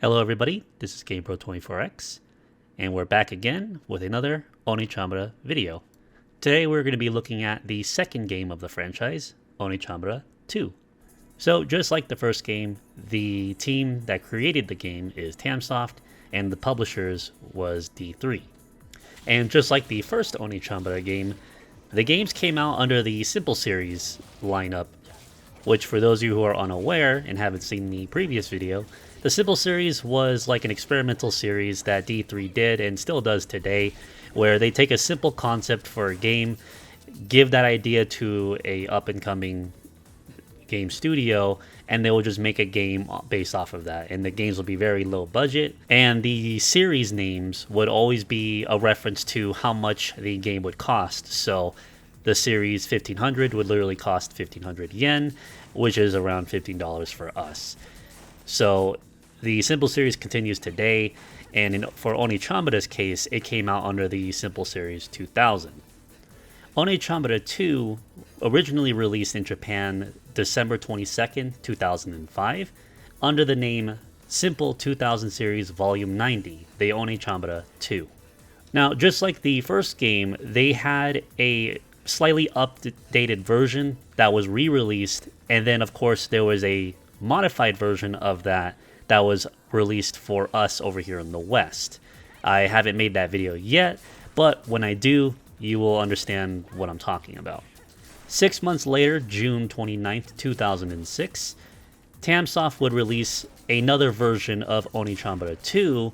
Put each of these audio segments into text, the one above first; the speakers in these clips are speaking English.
Hello everybody, this is GamePro24X, and we're back again with another Oneechanbara video. Today we're going to be looking at the second game of the franchise, Oneechanbara 2. So just like the first game, the team that created the game is Tamsoft, and the publishers was D3. And just like the first Oneechanbara game, the games came out under the Simple Series lineup, which for those of you who are unaware and haven't seen the previous video, the Simple Series was like an experimental series that D3 did and still does today, where they take a simple concept for a game, give that idea to a up-and-coming game studio, and they will just make a game based off of that. And the games will be very low budget, and the series names would always be a reference to how much the game would cost. So the series 1500 would literally cost 1500 yen, which is around $15 for us. So the Simple Series continues today, and for Oneechanbara's case, it came out under the Simple Series 2000. Oneechanbara 2 originally released in Japan December 22nd, 2005, under the name Simple 2000 Series Volume 90, the Oneechanbara 2. Now, just like the first game, they had a slightly updated version that was re-released, and then of course there was a modified version of that was released for us over here in the West. I haven't made that video yet, but when I do, you will understand what I'm talking about. 6 months later, June 29th, 2006, Tamsoft would release another version of Oneechanbara 2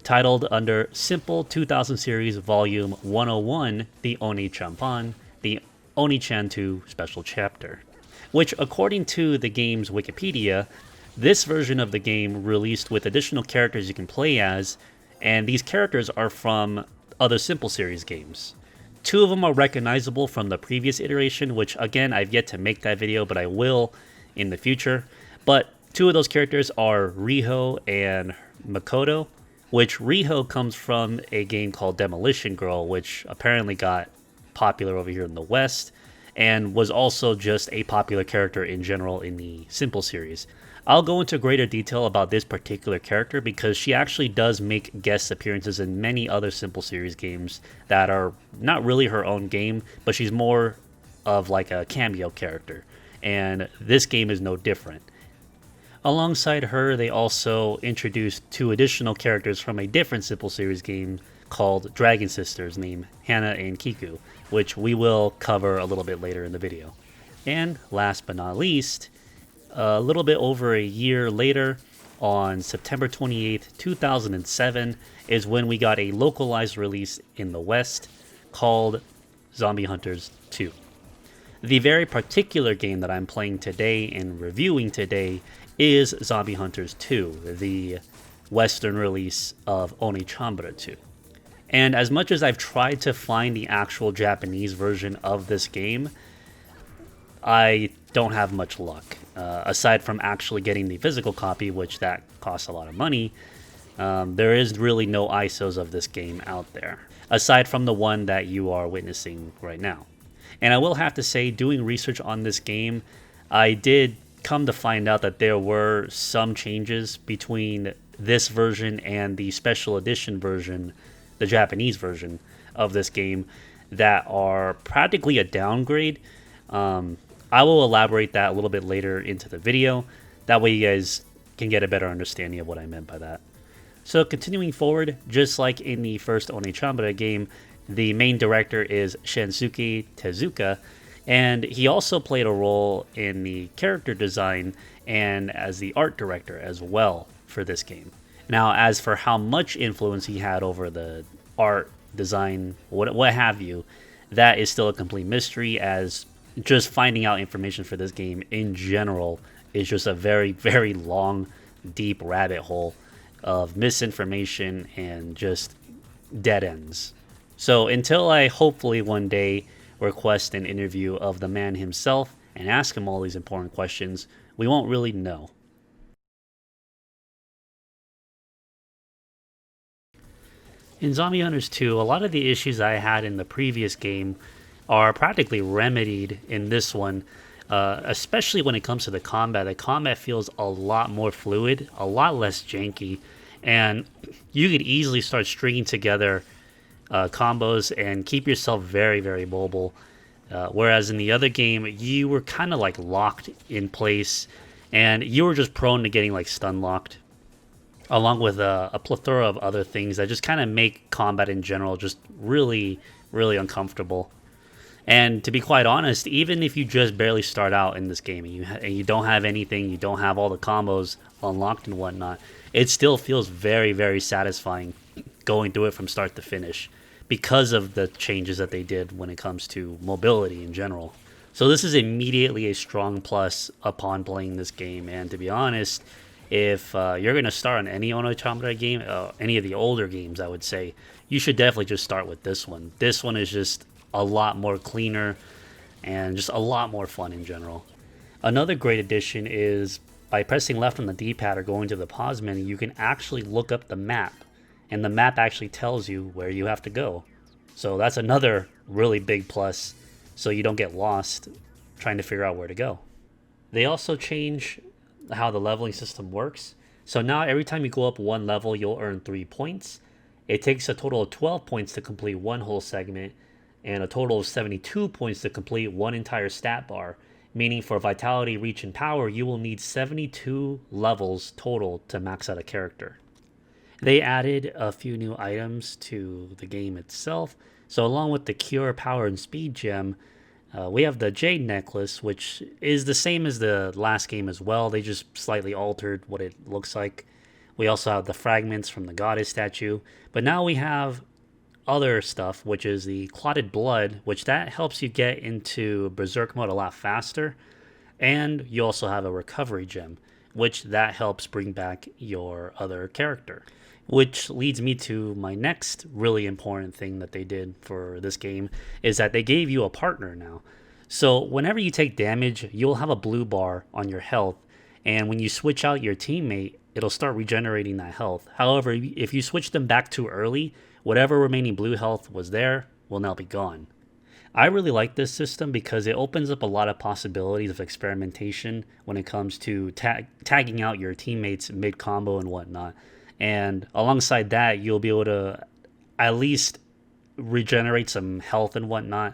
titled under Simple 2000 Series Volume 101, the Oneechanban, the Oneechan 2 Special Chapter, which according to the game's Wikipedia, this version of the game released with additional characters you can play as, and these characters are from other Simple Series games. 2 of them are recognizable from the previous iteration, which again, I've yet to make that video, but I will in the future. But 2 of those characters are Riho and Makoto, which Riho comes from a game called Demolition Girl, which apparently got popular over here in the West, and was also just a popular character in general in the Simple Series. I'll go into greater detail about this particular character because she actually does make guest appearances in many other Simple Series games that are not really her own game, but she's more of like a cameo character, and this game is no different. Alongside her, they also introduced 2 additional characters from a different Simple Series game called Dragon Sisters named Hana and Kiku, which we will cover a little bit later in the video. And last but not least, a little bit over a year later, on September 28th, 2007, is when we got a localized release in the West called Zombie Hunters 2. The very particular game that I'm playing today and reviewing today is Zombie Hunters 2, the Western release of Oneechanbara 2. And as much as I've tried to find the actual Japanese version of this game, I don't have much luck. Aside from actually getting the physical copy, which that costs a lot of money, there is really no ISOs of this game out there, aside from the one that you are witnessing right now. And I will have to say, doing research on this game, I did come to find out that there were some changes between this version and the special edition version, the Japanese version of this game, that are practically a downgrade. I will elaborate that a little bit later into the video. That way you guys can get a better understanding of what I meant by that. So continuing forward, just like in the first Oneechanbara game, the main director is Shinsuke Tezuka, and he also played a role in the character design and as the art director as well for this game. Now, as for how much influence he had over the art, design, what have you, that is still a complete mystery, as just finding out information for this game in general is just a very, very long, deep rabbit hole of misinformation and just dead ends. So until I hopefully one day request an interview of the man himself and ask him all these important questions, we won't really know. In Zombie Hunters 2, a lot of the issues I had in the previous game are practically remedied in this one. especially when it comes to the combat. The combat feels a lot more fluid, a lot less janky, and you could easily start stringing together combos and keep yourself very, very mobile. Whereas in the other game, you were kind of like locked in place, and you were just prone to getting like stun locked, along with a plethora of other things that just kind of make combat in general just really, really uncomfortable. And to be quite honest, even if you just barely start out in this game and you don't have anything, you don't have all the combos unlocked and whatnot, it still feels very, very satisfying going through it from start to finish because of the changes that they did when it comes to mobility in general. So this is immediately a strong plus upon playing this game. And to be honest, if you're going to start on any Oneechanbara game, any of the older games, I would say, you should definitely just start with this one. This one is just a lot more cleaner and just a lot more fun in general. Another great addition is by pressing left on the D-pad or going to the pause menu, you can actually look up the map, and the map actually tells you where you have to go. So that's another really big plus, so you don't get lost trying to figure out where to go. They also change how the leveling system works. So now every time you go up one level, you'll earn 3 points. It takes a total of 12 points to complete one whole segment, and a total of 72 points to complete one entire stat bar, meaning for vitality, reach, and power, you will need 72 levels total to max out a character. They added a few new items to the game itself. So along with the Cure, Power, and Speed gem, we have the Jade Necklace, which is the same as the last game as well. They just slightly altered what it looks like. We also have the Fragments from the Goddess statue. But now we have other stuff, which is the Clotted Blood, which that helps you get into Berserk mode a lot faster. And you also have a Recovery gem, which that helps bring back your other character. Which leads me to my next really important thing that they did for this game, is that they gave you a partner now. So whenever you take damage, you'll have a blue bar on your health, and when you switch out your teammate, it'll start regenerating that health. However, if you switch them back too early, whatever remaining blue health was there will now be gone. I really like this system because it opens up a lot of possibilities of experimentation when it comes to tagging out your teammates mid-combo and whatnot. And alongside that, you'll be able to at least regenerate some health and whatnot.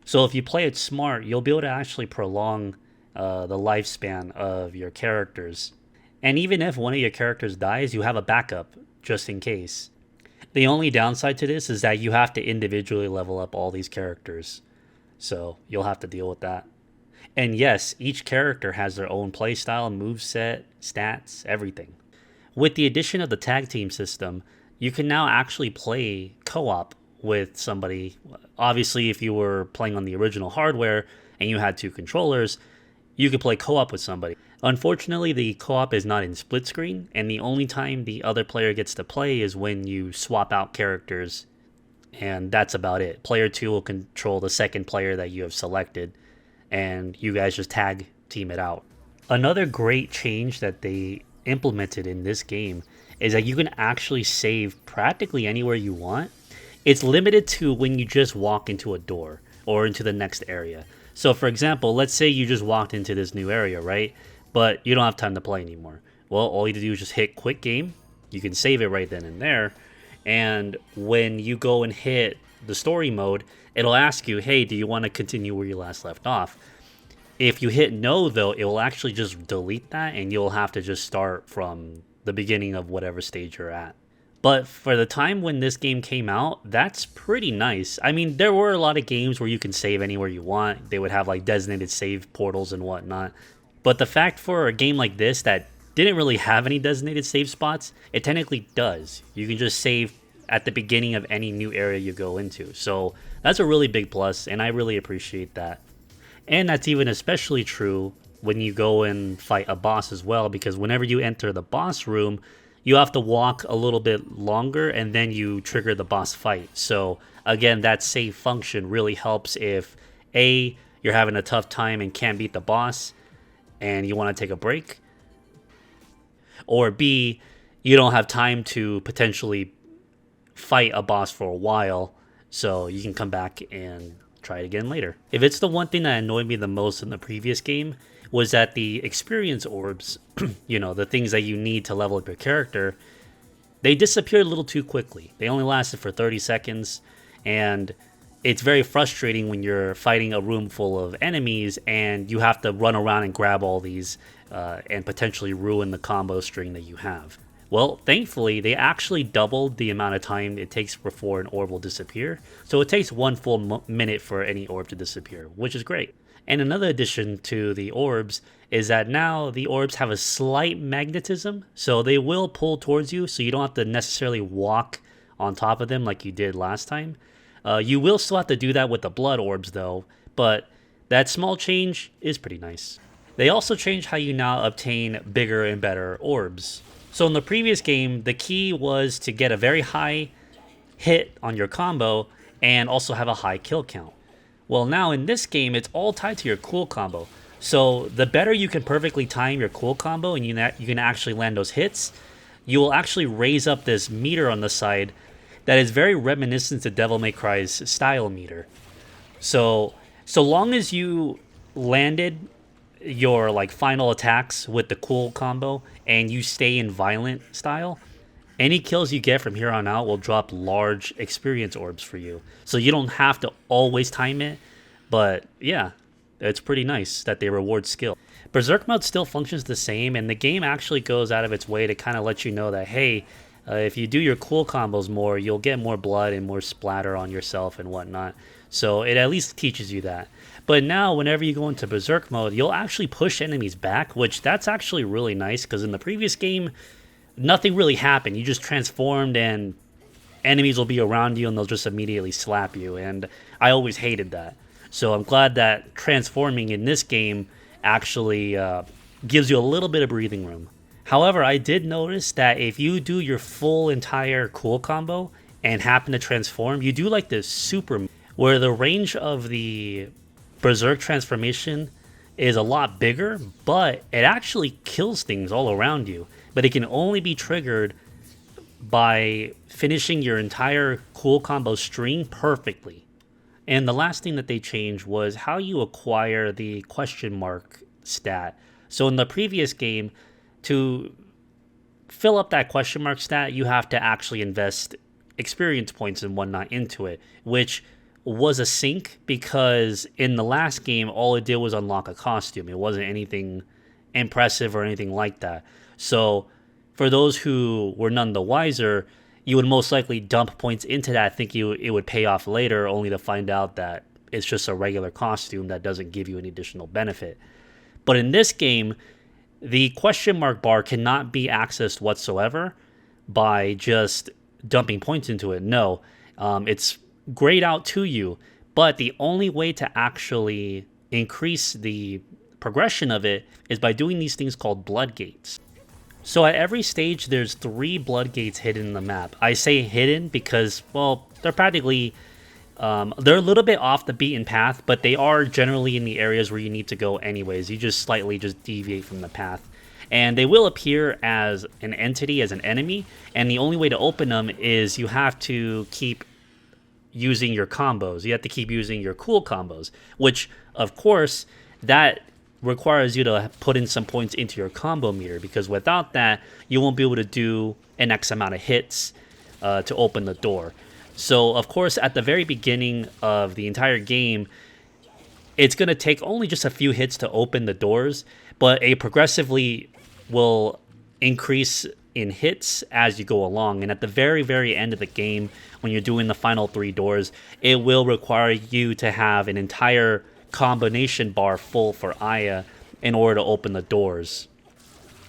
So if you play it smart, you'll be able to actually prolong the lifespan of your characters. And even if one of your characters dies, you have a backup just in case. The only downside to this is that you have to individually level up all these characters. So you'll have to deal with that. And yes, each character has their own playstyle, moveset, stats, everything. With the addition of the tag team system, you can now actually play co-op with somebody. Obviously, if you were playing on the original hardware and you had two controllers, you could play co-op with somebody. Unfortunately, the co-op is not in split screen, and the only time the other player gets to play is when you swap out characters, and that's about it. Player 2 will control the second player that you have selected, and you guys just tag team it out. Another great change that they implemented in this game is that you can actually save practically anywhere you want. It's limited to when you just walk into a door or into the next area. So for example, let's say you just walked into this new area, right? But you don't have time to play anymore. Well, all you have to do is just hit quit game. You can save it right then and there. And when you go and hit the story mode, it'll ask you, hey, do you want to continue where you last left off? If you hit no, though, it will actually just delete that, and you'll have to just start from the beginning of whatever stage you're at. But for the time when this game came out, that's pretty nice. I mean, there were a lot of games where you can save anywhere you want. They would have like designated save portals and whatnot. But the fact for a game like this that didn't really have any designated save spots, it technically does. You can just save at the beginning of any new area you go into. So that's a really big plus, and I really appreciate that. And that's even especially true when you go and fight a boss as well, because whenever you enter the boss room, you have to walk a little bit longer and then you trigger the boss fight. So again, that save function really helps if A, you're having a tough time and can't beat the boss and you want to take a break, or B, you don't have time to potentially fight a boss for a while, so you can come back and try it again later. If it's the one thing that annoyed me the most in the previous game, was that the experience orbs, you know, the things that you need to level up your character, they disappeared a little too quickly. They only lasted for 30 seconds, and it's very frustrating when you're fighting a room full of enemies and you have to run around and grab all these and potentially ruin the combo string that you have. Well, thankfully, they actually doubled the amount of time it takes before an orb will disappear. So it takes 1 full minute for any orb to disappear, which is great. And another addition to the orbs is that now the orbs have a slight magnetism, so they will pull towards you, so you don't have to necessarily walk on top of them like you did last time. You will still have to do that with the blood orbs though, but that small change is pretty nice. They also changed how you now obtain bigger and better orbs. So in the previous game, the key was to get a very high hit on your combo and also have a high kill count. Well, now in this game, it's all tied to your cool combo. So the better you can perfectly time your cool combo and you can actually land those hits, you will actually raise up this meter on the side that is very reminiscent to Devil May Cry's style meter. So long as you landed your like final attacks with the cool combo and you stay in violent style, any kills you get from here on out will drop large experience orbs for you. So you don't have to always time it, but yeah, it's pretty nice that they reward skill. Berserk mode still functions the same, and the game actually goes out of its way to kind of let you know that, hey, if you do your cool combos more, you'll get more blood and more splatter on yourself and whatnot. So it at least teaches you that. But now, whenever you go into Berserk mode, you'll actually push enemies back, which that's actually really nice, because in the previous game, nothing really happened. You just transformed and enemies will be around you and they'll just immediately slap you. And I always hated that. So I'm glad that transforming in this game actually gives you a little bit of breathing room. However, I did notice that if you do your full entire cool combo and happen to transform, you do like this super, where the range of the Berserk transformation is a lot bigger, but it actually kills things all around you. But it can only be triggered by finishing your entire cool combo string perfectly. And the last thing that they changed was how you acquire the question mark stat. So in the previous game, to fill up that question mark stat, you have to actually invest experience points and whatnot into it, which was a sink because in the last game, all it did was unlock a costume. It wasn't anything impressive or anything like that. So for those who were none the wiser, you would most likely dump points into that thinking it would pay off later, only to find out that it's just a regular costume that doesn't give you any additional benefit. But in this game, the question mark bar cannot be accessed whatsoever by just dumping points into it. No, it's grayed out to you, but the only way to actually increase the progression of it is by doing these things called blood gates. So at every stage, there's 3 blood gates hidden in the map. I say hidden because, well, they're practically, they're a little bit off the beaten path, but they are generally in the areas where you need to go anyways. You just slightly just deviate from the path. And they will appear as an entity, as an enemy, and the only way to open them is you have to keep using your combos. You have to keep using your cool combos, which, of course, that requires you to put in some points into your combo meter, because without that, you won't be able to do an X amount of hits to open the door. So, of course, at the very beginning of the entire game, it's going to take only just a few hits to open the doors, but it progressively will increase in hits as you go along. And at the very, very end of the game, when you're doing the final 3 doors, it will require you to have an entire combination bar full for Aya in order to open the doors.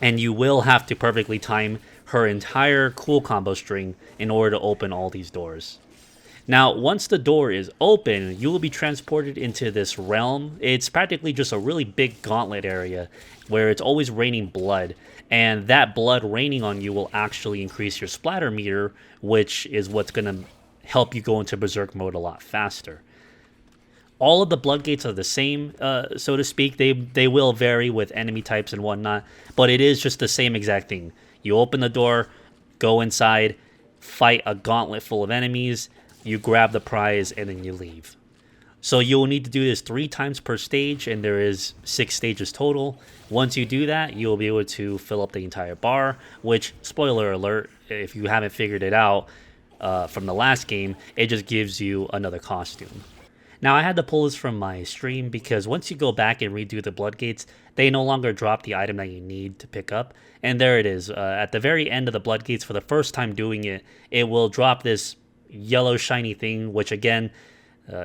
And you will have to perfectly time her entire cool combo string in order to open all these doors. Now, once the door is open, you will be transported into this realm. It's practically just a really big gauntlet area where it's always raining blood. And that blood raining on you will actually increase your splatter meter, which is what's going to help you go into Berserk mode a lot faster. All of the blood gates are the same, so to speak. They will vary with enemy types and whatnot, but it is just the same exact thing. You open the door, go inside, fight a gauntlet full of enemies, you grab the prize, and then you leave. So you'll need to do this 3 times per stage, and there is 6 stages total. Once you do that, you'll be able to fill up the entire bar, which, spoiler alert, if you haven't figured it out from the last game, it just gives you another costume. Now, I had to pull this from my stream because once you go back and redo the blood gates, they no longer drop the item that you need to pick up. And there it is. At the very end of the blood gates, for the first time doing it, it will drop this yellow shiny thing, which again,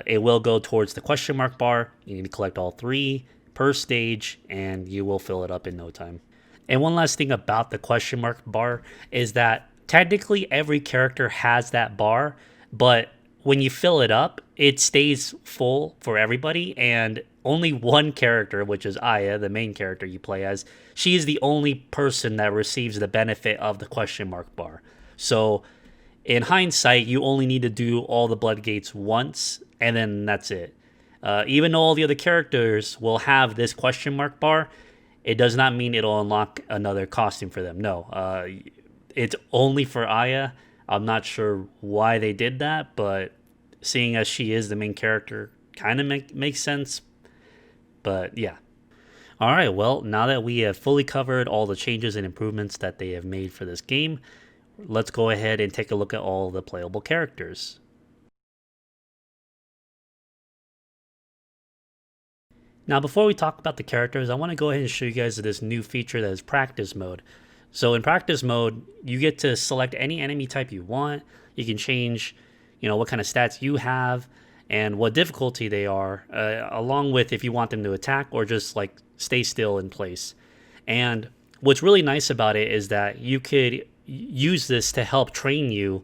it will go towards the question mark bar. You need to collect all 3 per stage, and you will fill it up in no time. And one last thing about the question mark bar is that technically every character has that bar, but when you fill it up, it stays full for everybody, and only one character, which is Aya, the main character you play as, she is the only person that receives the benefit of the question mark bar. So in hindsight, you only need to do all the blood gates once, and then that's it. Even though all the other characters will have this question mark bar, it does not mean it'll unlock another costume for them. No, it's only for Aya. I'm not sure why they did that, but seeing as she is the main character, kind of makes sense. But yeah. All right, well, now that we have fully covered all the changes and improvements that they have made for this game, let's go ahead and take a look at all the playable characters. Now, before we talk about the characters, I want to go ahead and show you guys this new feature that is practice mode. So in practice mode, you get to select any enemy type you want. You can change, what kind of stats you have and what difficulty they are, along with if you want them to attack or just like stay still in place. And what's really nice about it is that you could use this to help train you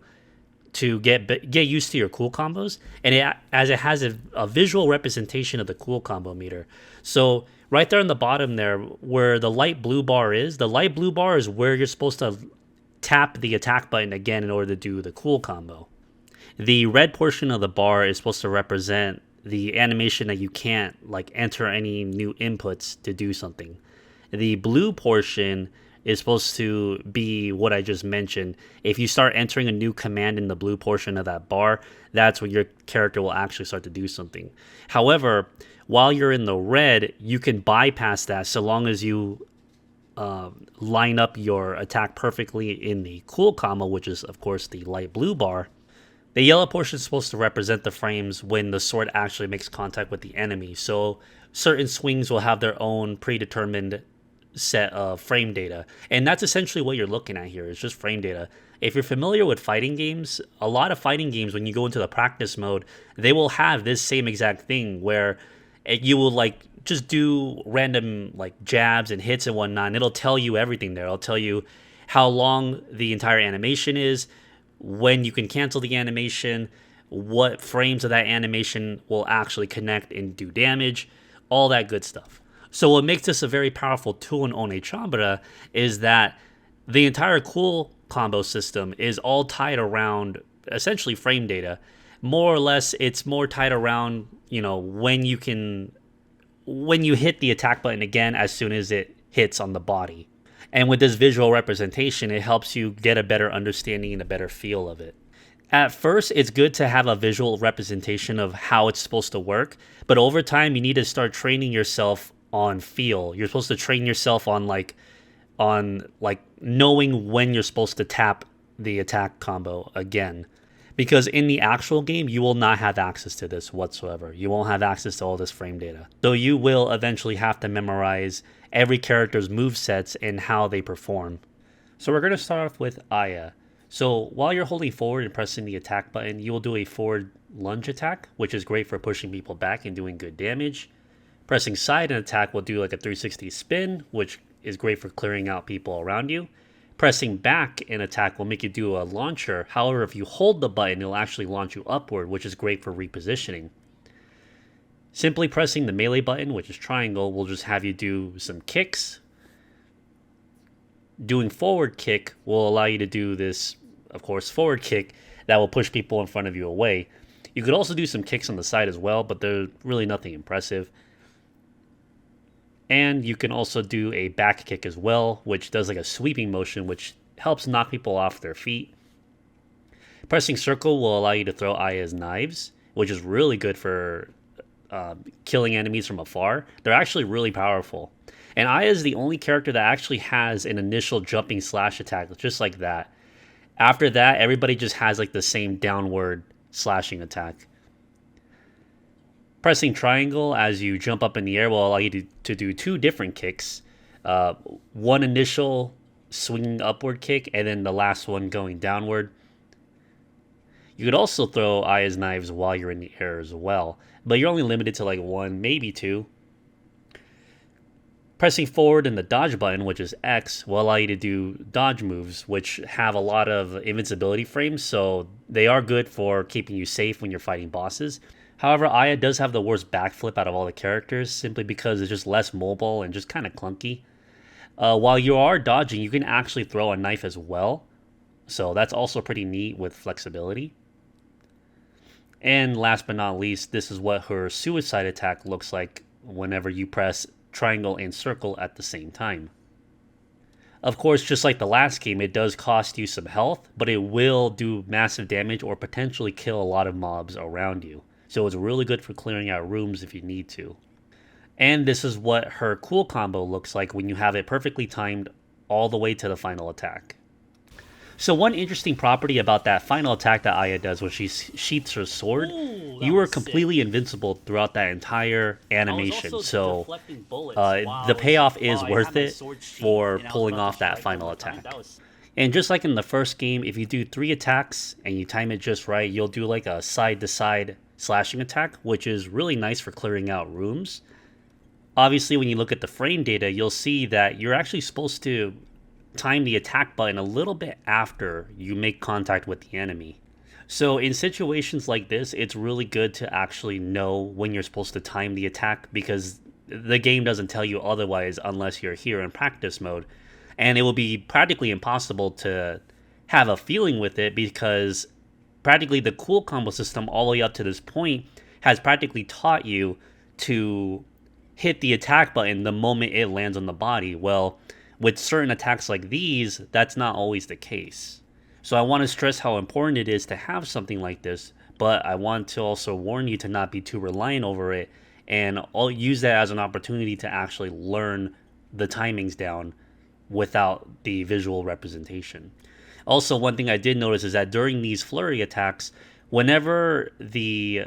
to get used to your cool combos, and as it has a visual representation of the cool combo meter. So right there on the bottom there, where the light blue bar is, the light blue bar is where you're supposed to tap the attack button again in order to do the cool combo. The red portion of the bar is supposed to represent the animation that you can't enter any new inputs to do something. The blue portion is supposed to be what I just mentioned. If you start entering a new command in the blue portion of that bar, that's when your character will actually start to do something. However, while you're in the red, you can bypass that so long as you line up your attack perfectly in the cool combo, which is, of course, the light blue bar. The yellow portion is supposed to represent the frames when the sword actually makes contact with the enemy. So certain swings will have their own predetermined set of frame data, and that's essentially what you're looking at here. It's just frame data. If you're familiar with fighting games, a lot of fighting games, when you go into the practice mode, they will have this same exact thing where you will just do random jabs and hits and whatnot, and it'll tell you everything there. It'll tell you how long the entire animation is, when you can cancel the animation, what frames of that animation will actually connect and do damage, all that good stuff. So what makes this a very powerful tool in Oneechanbara is that the entire cool combo system is all tied around essentially frame data. More or less, it's more tied around, when you hit the attack button again as soon as it hits on the body. And with this visual representation, it helps you get a better understanding and a better feel of it. At first, it's good to have a visual representation of how it's supposed to work, but over time, you need to start training yourself on feel. You're supposed to train yourself on knowing when you're supposed to tap the attack combo again. Because in the actual game, you will not have access to this whatsoever. You won't have access to all this frame data. So you will eventually have to memorize every character's movesets and how they perform. So we're going to start off with Aya. So while you're holding forward and pressing the attack button, you will do a forward lunge attack, which is great for pushing people back and doing good damage. Pressing side and attack will do a 360 spin, which is great for clearing out people around you. Pressing back and attack will make you do a launcher. However, if you hold the button, it'll actually launch you upward, which is great for repositioning. Simply pressing the melee button, which is triangle, will just have you do some kicks. Doing forward kick will allow you to do this, of course, forward kick that will push people in front of you away. You could also do some kicks on the side as well, but they're really nothing impressive. And you can also do a back kick as well, which does a sweeping motion, which helps knock people off their feet. Pressing circle will allow you to throw Aya's knives, which is really good for killing enemies from afar, they're actually really powerful. And Aya is the only character that actually has an initial jumping slash attack, just like that. After that, everybody just has like the same downward slashing attack. Pressing triangle as you jump up in the air will allow you to do two different kicks. One initial swinging upward kick, and then the last one going downward. You could also throw Aya's knives while you're in the air as well, but you're only limited to like one, maybe two. Pressing forward in the dodge button, which is X, will allow you to do dodge moves, which have a lot of invincibility frames, so they are good for keeping you safe when you're fighting bosses. However, Aya does have the worst backflip out of all the characters, simply because it's just less mobile and just kind of clunky. While you are dodging, you can actually throw a knife as well, so that's also pretty neat with flexibility. And last but not least, this is what her suicide attack looks like whenever you press triangle and circle at the same time. Of course, just like the last game, it does cost you some health, but it will do massive damage or potentially kill a lot of mobs around you. So it's really good for clearing out rooms if you need to. And this is what her cool combo looks like when you have it perfectly timed all the way to the final attack. So one interesting property about that final attack that Aya does when she sheaths her sword, you are completely invincible throughout that entire animation. So the payoff is worth it for pulling off that final attack. And just like in the first game, if you do 3 attacks and you time it just right, you'll do like a side-to-side slashing attack, which is really nice for clearing out rooms. Obviously, when you look at the frame data, you'll see that you're actually supposed to time the attack button a little bit after you make contact with the enemy. So in situations like this, it's really good to actually know when you're supposed to time the attack, because the game doesn't tell you otherwise unless you're here in practice mode. And it will be practically impossible to have a feeling with it, because practically the cool combo system all the way up to this point has practically taught you to hit the attack button the moment it lands on the body. Well, with certain attacks like these, that's not always the case. So I want to stress how important it is to have something like this, but I want to also warn you to not be too reliant over it, and I'll use that as an opportunity to actually learn the timings down without the visual representation. Also, one thing I did notice is that during these flurry attacks, whenever the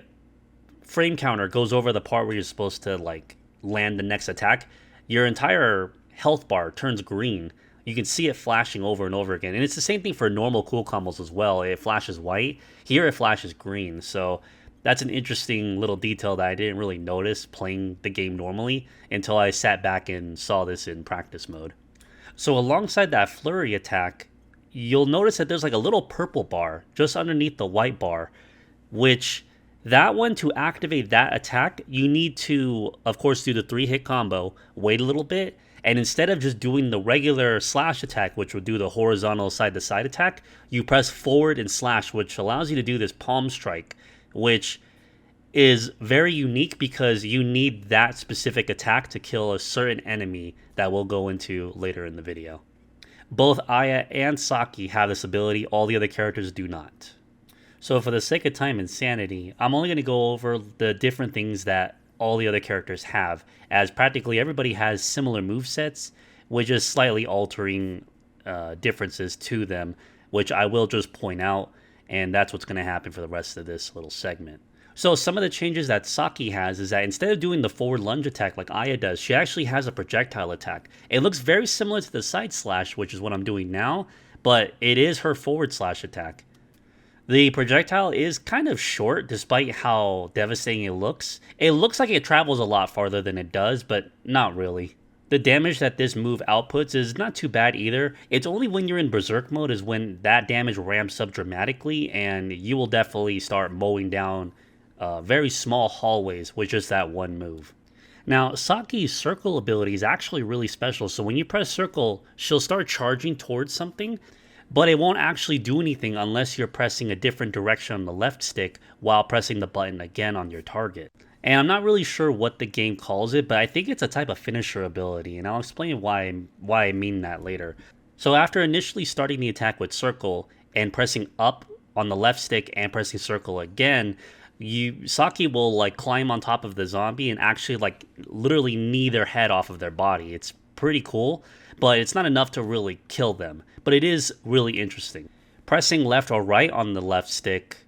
frame counter goes over the part where you're supposed to like land the next attack, your entire health bar turns green. You can see it flashing over and over again. And it's the same thing for normal cool combos as well. It flashes white. Here it flashes green. So that's an interesting little detail that I didn't really notice playing the game normally until I sat back and saw this in practice mode. So alongside that flurry attack, you'll notice that there's like a little purple bar just underneath the white bar, which that one, to activate that attack, you need to, of course, do the 3-hit combo, wait a little bit, and instead of just doing the regular slash attack, which would do the horizontal side-to-side attack, you press forward and slash, which allows you to do this palm strike, which is very unique because you need that specific attack to kill a certain enemy that we'll go into later in the video. Both Aya and Saki have this ability, all the other characters do not. So for the sake of time and sanity, I'm only going to go over the different things that all the other characters have, as practically everybody has similar movesets, with just slightly altering differences to them, which I will just point out, and that's what's going to happen for the rest of this little segment. So some of the changes that Saki has is that instead of doing the forward lunge attack like Aya does, she actually has a projectile attack. It looks very similar to the side slash, which is what I'm doing now, but it is her forward slash attack. The projectile is kind of short despite how devastating it looks. It looks like it travels a lot farther than it does, but not really. The damage that this move outputs is not too bad either. It's only when you're in berserk mode is when that damage ramps up dramatically, and you will definitely start mowing down very small hallways with just that one move. Now, Saki's circle ability is actually really special, so when you press circle, she'll start charging towards something, but it won't actually do anything unless you're pressing a different direction on the left stick while pressing the button again on your target. And I'm not really sure what the game calls it, but I think it's a type of finisher ability, and I'll explain why I mean that later. So after initially starting the attack with circle and pressing up on the left stick and pressing circle again, Saki will like climb on top of the zombie and actually like literally knee their head off of their body. It's pretty cool, but it's not enough to really kill them. But it is really interesting. Pressing left or right on the left stick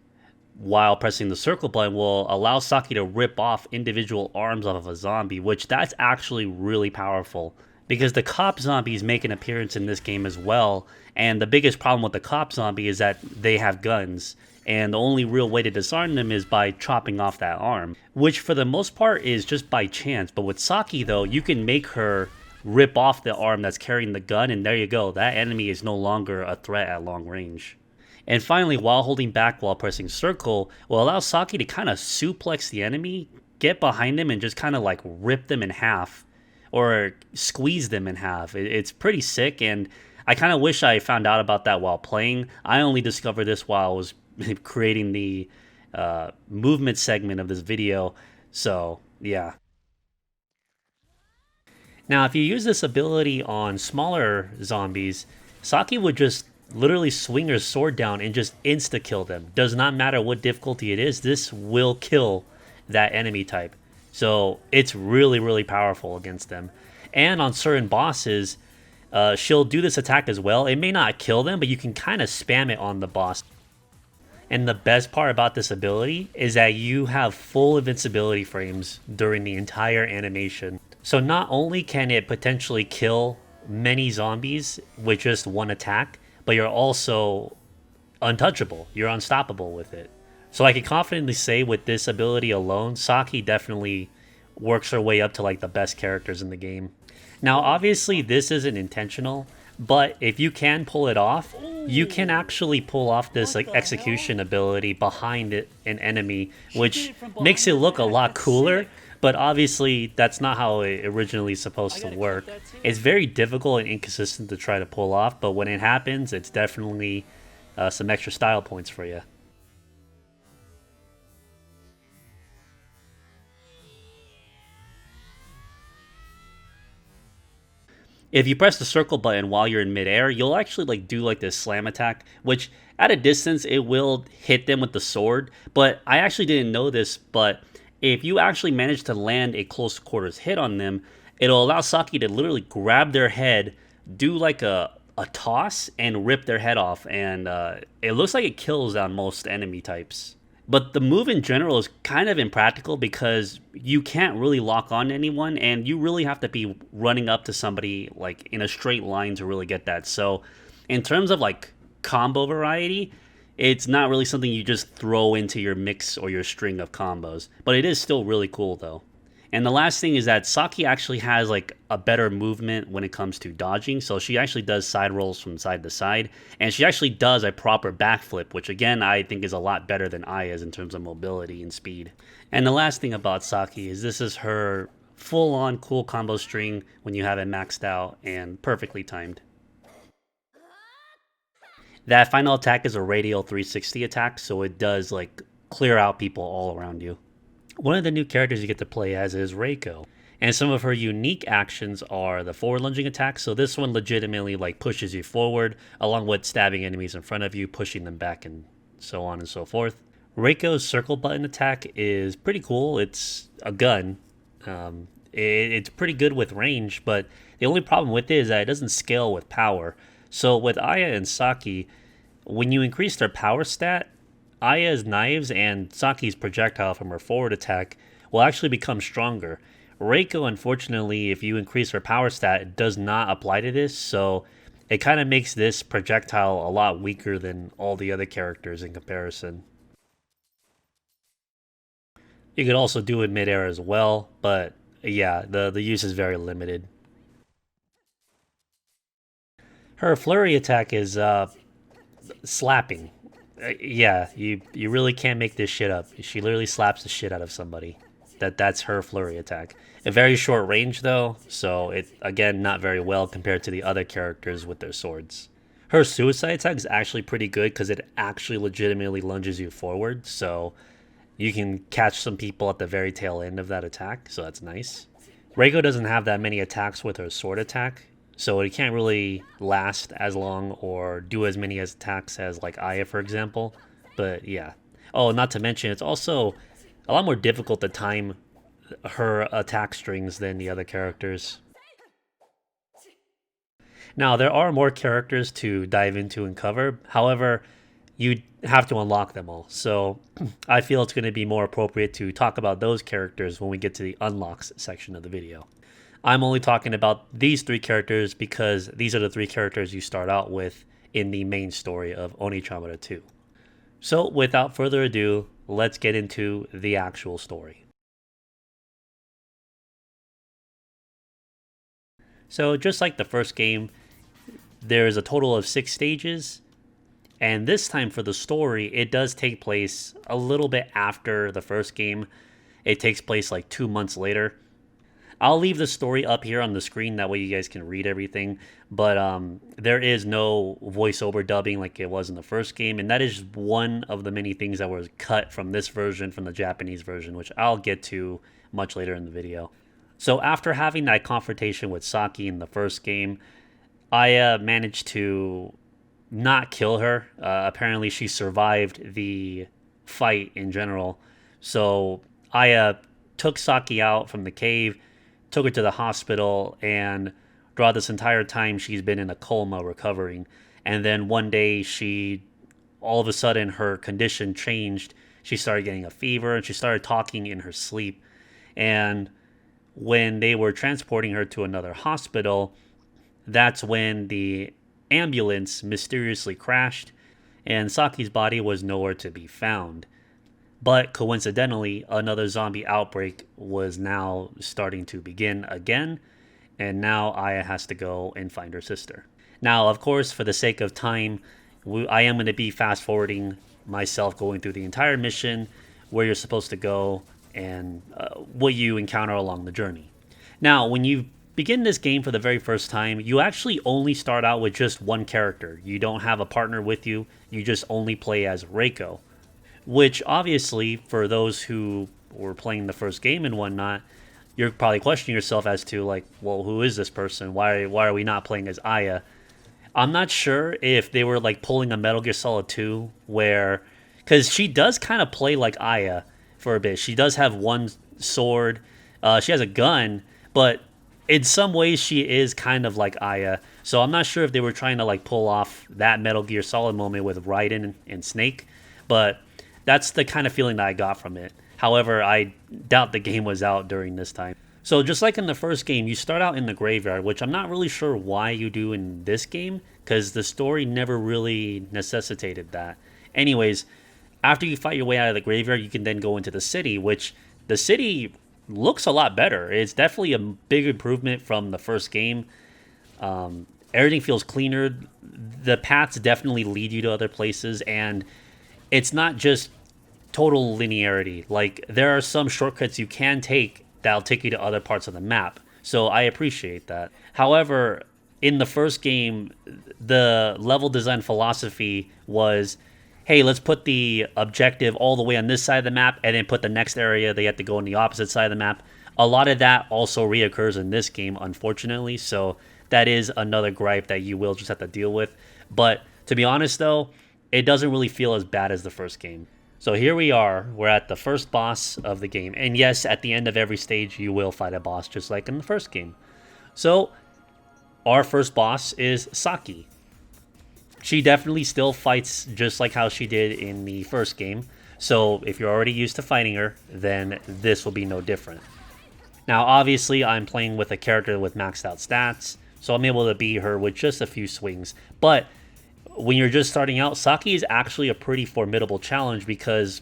while pressing the circle button will allow Saki to rip off individual arms off of a zombie, which that's actually really powerful because the cop zombies make an appearance in this game as well. And the biggest problem with the cop zombie is that they have guns, and the only real way to disarm them is by chopping off that arm, which for the most part is just by chance. But with Saki though, you can make her rip off the arm that's carrying the gun, and there you go, that enemy is no longer a threat at long range. And finally, while holding back while pressing circle will allow Saki to kind of suplex the enemy, get behind them, and just kind of like rip them in half or squeeze them in half. It's pretty sick, and I kind of wish I found out about that while playing. I only discovered this while I was creating the movement segment of this video. So, yeah. Now, if you use this ability on smaller zombies, Saki would just literally swing her sword down and just insta-kill them. Does not matter what difficulty it is, this will kill that enemy type. So it's really, really powerful against them. And on certain bosses, she'll do this attack as well. It may not kill them, but you can kind of spam it on the boss. And the best part about this ability is that you have full invincibility frames during the entire animation. So not only can it potentially kill many zombies with just one attack, but you're also untouchable. You're unstoppable with it. So I can confidently say with this ability alone, Saki definitely works her way up to like the best characters in the game. Now obviously this isn't intentional, but if you can pull it off, you can actually pull off this like execution ability behind an enemy, which makes it look a lot cooler. But obviously, that's not how it originally is supposed to work. It's very difficult and inconsistent to try to pull off, but when it happens, it's definitely some extra style points for you. If you press the circle button while you're in midair, you'll actually like do like this slam attack, which at a distance it will hit them with the sword. But I actually didn't know this, but if you actually manage to land a close quarters hit on them, it'll allow Saki to literally grab their head, do like a toss, and rip their head off. And it looks like it kills on most enemy types. But the move in general is kind of impractical because you can't really lock on to anyone, and you really have to be running up to somebody like in a straight line to really get that. So in terms of like combo variety, it's not really something you just throw into your mix or your string of combos. But it is still really cool though. And the last thing is that Saki actually has like a better movement when it comes to dodging. So she actually does side rolls from side to side. And she actually does a proper backflip, which again, I think is a lot better than Aya's in terms of mobility and speed. And the last thing about Saki is this is her full-on cool combo string when you have it maxed out and perfectly timed. That final attack is a radial 360 attack, so it does like clear out people all around you. One of the new characters you get to play as is Reiko, and some of her unique actions are the forward lunging attack. So this one legitimately like pushes you forward, along with stabbing enemies in front of you, pushing them back, and so on and so forth. Reiko's circle button attack is pretty cool. It's a gun. It's pretty good with range, but the only problem with it is that it doesn't scale with power. So with Aya and Saki, when you increase their power stat, Aya's knives and Saki's projectile from her forward attack will actually become stronger. Reiko, unfortunately, if you increase her power stat, it does not apply to this, so it kind of makes this projectile a lot weaker than all the other characters in comparison. You could also do it midair as well, but yeah, the use is very limited. Her flurry attack is slapping. Yeah, you really can't make this shit up. She literally slaps the shit out of somebody. That's her flurry attack. A very short range though, so it again not very well compared to the other characters with their swords. Her suicide attack is actually pretty good because it actually legitimately lunges you forward, so you can catch some people at the very tail end of that attack, so that's nice. Reiko doesn't have that many attacks with her sword attack, so it can't really last as long or do as many attacks as like Aya, for example. But yeah. Oh, not to mention, it's also a lot more difficult to time her attack strings than the other characters. Now, there are more characters to dive into and cover. However, you have to unlock them all. So I feel it's going to be more appropriate to talk about those characters when we get to the unlocks section of the video. I'm only talking about these three characters because these are the three characters you start out with in the main story of Oneechanbara 2. So without further ado, let's get into the actual story. So just like the first game, there is a total of 6 stages, and this time for the story, it does take place a little bit after the first game. It takes place like 2 months later. I'll leave the story up here on the screen, that way you guys can read everything, but there is no voiceover dubbing like it was in the first game, and that is one of the many things that was cut from this version, from the Japanese version, which I'll get to much later in the video. So after having that confrontation with Saki in the first game, Aya managed to not kill her. Apparently, she survived the fight in general. So Aya took Saki out from the cave, took her to the hospital, and throughout this entire time, she's been in a coma recovering. And then one day, all of a sudden, her condition changed. She started getting a fever, and she started talking in her sleep. And when they were transporting her to another hospital, that's when the ambulance mysteriously crashed and Saki's body was nowhere to be found. But coincidentally, another zombie outbreak was now starting to begin again, and now Aya has to go and find her sister. Now, of course, for the sake of time, I am going to be fast forwarding myself going through the entire mission, where you're supposed to go, and what you encounter along the journey. Now, when you begin this game for the very first time, you actually only start out with just one character. You don't have a partner with you, you just only play as Reiko. Which, obviously, for those who were playing the first game and whatnot, you're probably questioning yourself as to, like, well, who is this person? Why are we not playing as Aya? I'm not sure if they were, like, pulling a Metal Gear Solid 2 where... Because she does kind of play like Aya for a bit. She does have one sword. She has a gun, but in some ways she is kind of like Aya. So I'm not sure if they were trying to like pull off that Metal Gear Solid moment with Raiden and Snake, but that's the kind of feeling that I got from it. However, I doubt the game was out during this time. So just like in the first game, you start out in the graveyard, which I'm not really sure why you do in this game, because the story never really necessitated that. Anyways, after you fight your way out of the graveyard, you can then go into the city, which the city looks a lot better. It's definitely a big improvement from the first game. Everything feels cleaner. The paths definitely lead you to other places, and it's not just total linearity. Like, there are some shortcuts you can take that'll take you to other parts of the map. So I appreciate that. However, in the first game, the level design philosophy was, hey, let's put the objective all the way on this side of the map and then put the next area they have to go on the opposite side of the map. A lot of that also reoccurs in this game, unfortunately, so that is another gripe that you will just have to deal with. But to be honest, though, it doesn't really feel as bad as the first game. So here we are, we're at the first boss of the game, and yes, at the end of every stage you will fight a boss just like in the first game. So our first boss is Saki. She definitely still fights just like how she did in the first game. So if you're already used to fighting her, then this will be no different. Now, obviously, I'm playing with a character with maxed out stats, so I'm able to beat her with just a few swings. But when you're just starting out, Saki is actually a pretty formidable challenge because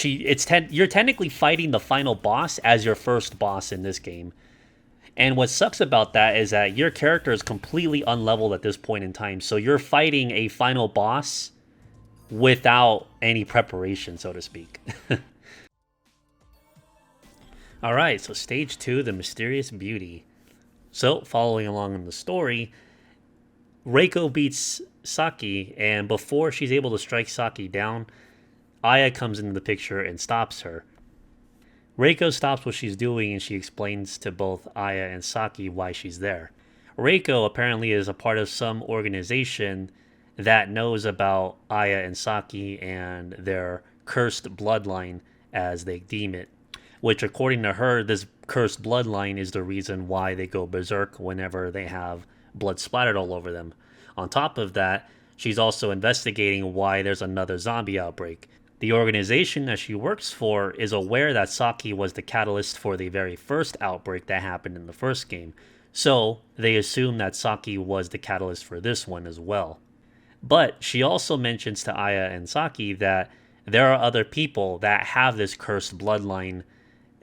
you're technically fighting the final boss as your first boss in this game. And what sucks about that is that your character is completely unleveled at this point in time. So you're fighting a final boss without any preparation, so to speak. Alright, so stage 2, the Mysterious Beauty. So, following along in the story, Reiko beats Saki, and before she's able to strike Saki down, Aya comes into the picture and stops her. Reiko stops what she's doing and she explains to both Aya and Saki why she's there. Reiko apparently is a part of some organization that knows about Aya and Saki and their cursed bloodline, as they deem it, which according to her, this cursed bloodline is the reason why they go berserk whenever they have blood splattered all over them. On top of that, she's also investigating why there's another zombie outbreak. The organization that she works for is aware that Saki was the catalyst for the very first outbreak that happened in the first game, so they assume that Saki was the catalyst for this one as well. But she also mentions to Aya and Saki that there are other people that have this cursed bloodline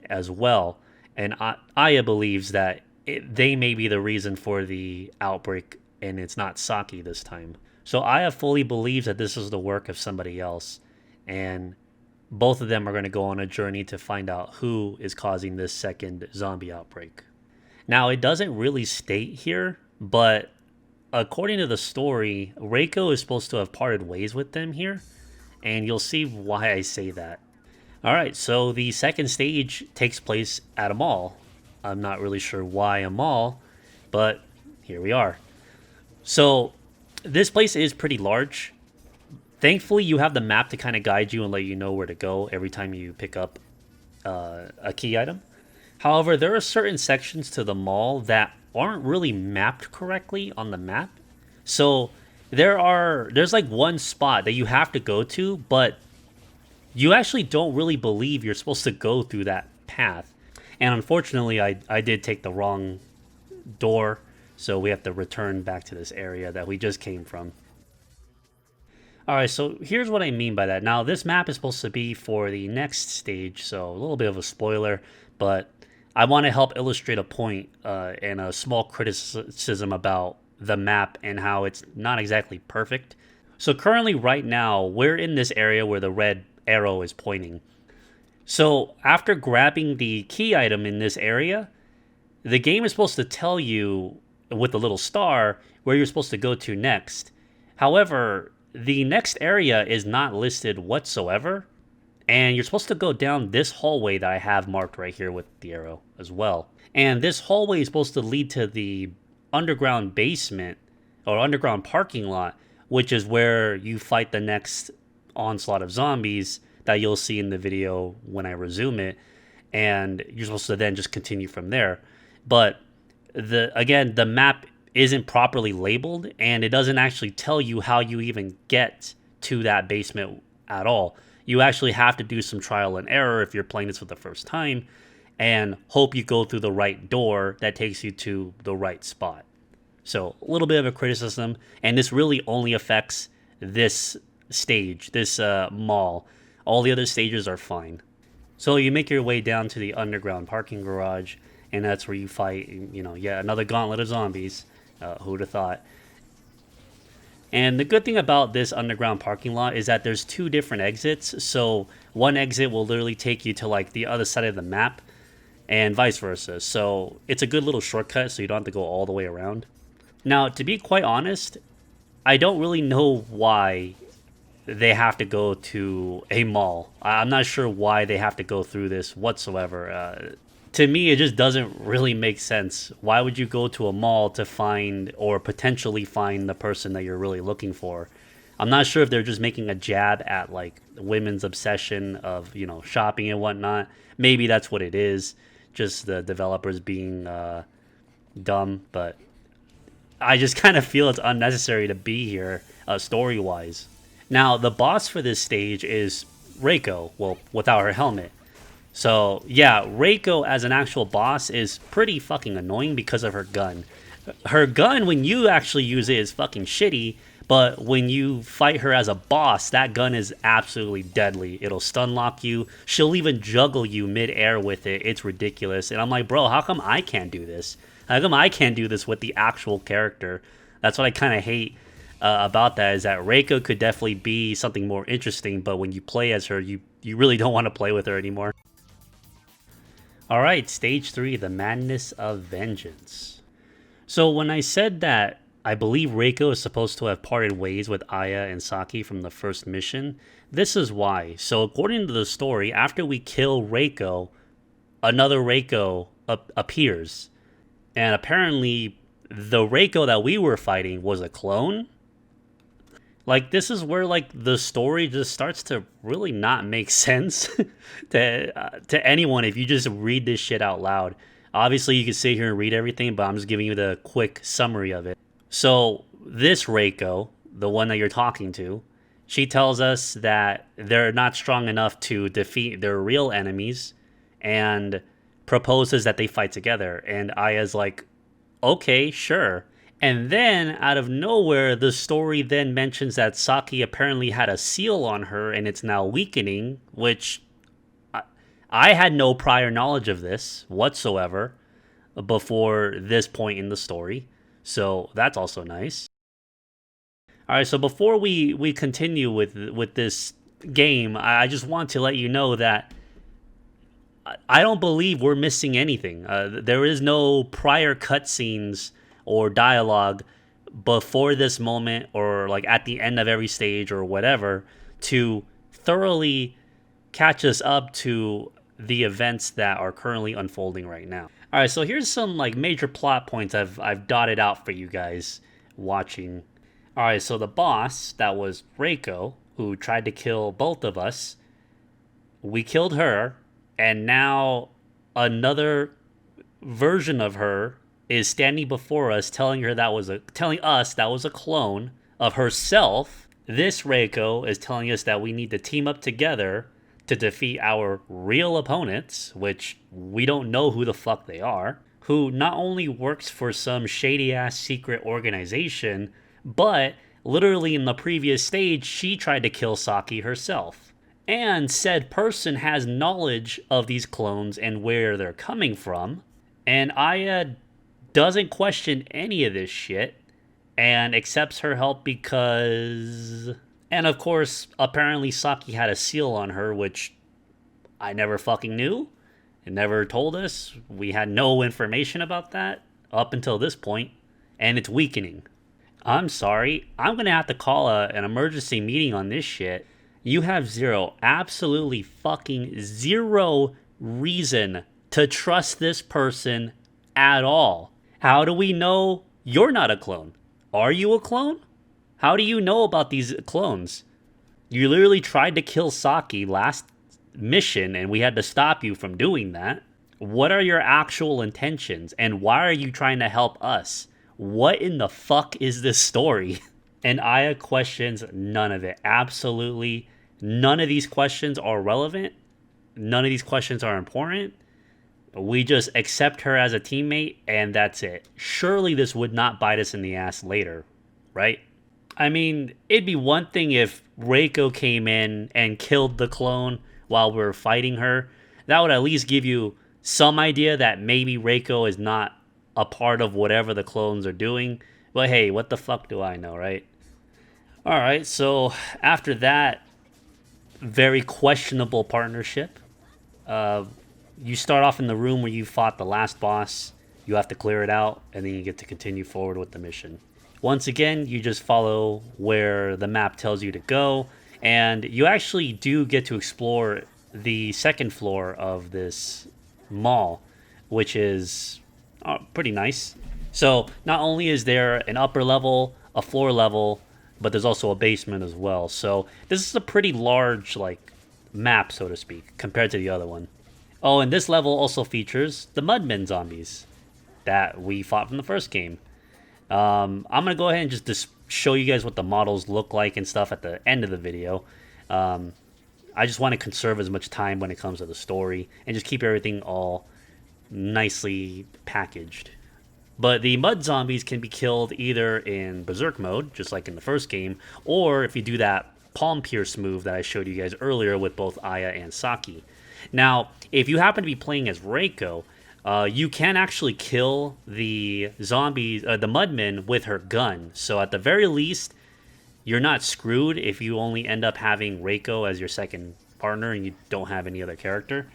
as well, and Aya believes that they may be the reason for the outbreak and it's not Saki this time. So Aya fully believes that this is the work of somebody else, and both of them are going to go on a journey to find out who is causing this second zombie outbreak. Now, it doesn't really state here, but according to the story, Reiko is supposed to have parted ways with them here, and you'll see why I say that. Alright, so the second stage takes place at a mall. I'm not really sure why a mall, but here we are. So, this place is pretty large. Thankfully, you have the map to kind of guide you and let you know where to go every time you pick up a key item. However, there are certain sections to the mall that aren't really mapped correctly on the map. So, there's like one spot that you have to go to, but you actually don't really believe you're supposed to go through that path. And unfortunately, I did take the wrong door, so we have to return back to this area that we just came from. Alright, so here's what I mean by that. Now, this map is supposed to be for the next stage, so a little bit of a spoiler, but I want to help illustrate a point and a small criticism about the map and how it's not exactly perfect. So currently, right now, we're in this area where the red arrow is pointing. So after grabbing the key item in this area, the game is supposed to tell you with the little star where you're supposed to go to next. However, the next area is not listed whatsoever, and you're supposed to go down this hallway that I have marked right here with the arrow as well. And this hallway is supposed to lead to the underground basement or underground parking lot, which is where you fight the next onslaught of zombies that you'll see in the video when I resume it, and you're supposed to then just continue from there. But the map isn't properly labeled, and it doesn't actually tell you how you even get to that basement at all. You actually have to do some trial and error if you're playing this for the first time, and hope you go through the right door that takes you to the right spot. So a little bit of a criticism, and this really only affects this stage, this mall. All the other stages are fine. So you make your way down to the underground parking garage, and that's where you fight, yet another gauntlet of zombies. Who'd have thought? And the good thing about this underground parking lot is that there's two different exits. So one exit will literally take you to like the other side of the map, and vice versa. So it's a good little shortcut, so you don't have to go all the way around. Now, to be quite honest, I don't really know why they have to go to a mall. I'm not sure why they have to go through this whatsoever. To me, it just doesn't really make sense. Why would you go to a mall to find or potentially find the person that you're really looking for? I'm not sure if they're just making a jab at like women's obsession of, shopping and whatnot. Maybe that's what it is. Just the developers being dumb. But I just kind of feel it's unnecessary to be here story-wise. Now, the boss for this stage is Reiko, well, without her helmet. So, yeah, Reiko as an actual boss is pretty fucking annoying because of her gun. Her gun, when you actually use it, is fucking shitty, but when you fight her as a boss, that gun is absolutely deadly. It'll stun lock you. She'll even juggle you mid-air with it. It's ridiculous. And I'm like, bro, how come I can't do this? How come I can't do this with the actual character? That's what I kind of hate about that, is that Reiko could definitely be something more interesting, but when you play as her, you really don't want to play with her anymore. Alright, Stage 3, the Madness of Vengeance. So when I said that I believe Reiko is supposed to have parted ways with Aya and Saki from the first mission, this is why. So according to the story, after we kill Reiko, another Reiko appears. And apparently the Reiko that we were fighting was a clone. Like, this is where, like, the story just starts to really not make sense to anyone if you just read this shit out loud. Obviously, you can sit here and read everything, but I'm just giving you the quick summary of it. So, this Reiko, the one that you're talking to, she tells us that they're not strong enough to defeat their real enemies and proposes that they fight together. And Aya's like, okay, sure. And then, out of nowhere, the story then mentions that Saki apparently had a seal on her and it's now weakening, which I had no prior knowledge of this whatsoever before this point in the story. So that's also nice. All right, so before we continue with this game, I just want to let you know that I don't believe we're missing anything. There is no prior cutscenes or dialogue before this moment or like at the end of every stage or whatever to thoroughly catch us up to the events that are currently unfolding right now. All right, so here's some like major plot points I've dotted out for you guys watching. All right, so the boss that was Reiko, who tried to kill both of us, we killed her, and now another version of her is standing before us, telling us that was a clone of herself. This Reiko is telling us that we need to team up together to defeat our real opponents, which we don't know who the fuck they are, who not only works for some shady ass secret organization, but literally in the previous stage, she tried to kill Saki herself. And said person has knowledge of these clones and where they're coming from. And Aya doesn't question any of this shit and accepts her help because... And of course, apparently Saki had a seal on her, which I never fucking knew. It never told us. We had no information about that up until this point, and it's weakening. I'm sorry, I'm gonna have to call an emergency meeting on this shit. You have absolutely fucking zero reason to trust this person at all. How do we know you're not a clone? Are you a clone? How do you know about these clones? You literally tried to kill Saki last mission and we had to stop you from doing that. What are your actual intentions and why are you trying to help us? What in the fuck is this story? And Aya questions none of it. Absolutely none of these questions are relevant. None of these questions are important. We just accept her as a teammate and that's it. Surely this would not bite us in the ass later, right? I mean, it'd be one thing if Reiko came in and killed the clone while we were fighting her. That would at least give you some idea that maybe Reiko is not a part of whatever the clones are doing. But hey, what the fuck do I know, right? Alright, so after that very questionable partnership, you start off in the room where you fought the last boss. You have to clear it out, and then you get to continue forward with the mission. Once again, you just follow where the map tells you to go, and you actually do get to explore the second floor of this mall, which is pretty nice. So not only is there an upper level, a floor level, but there's also a basement as well. So this is a pretty large like map, so to speak, compared to the other one. Oh, and this level also features the Mudmen zombies that we fought from the first game. I'm going to go ahead and just show you guys what the models look like and stuff at the end of the video. I just want to conserve as much time when it comes to the story and just keep everything all nicely packaged. But the mud zombies can be killed either in berserk mode, just like in the first game, or if you do that palm pierce move that I showed you guys earlier with both Aya and Saki. Now, if you happen to be playing as Reiko, you can actually kill the zombies, the mudmen, with her gun. So at the very least, you're not screwed if you only end up having Reiko as your second partner and you don't have any other character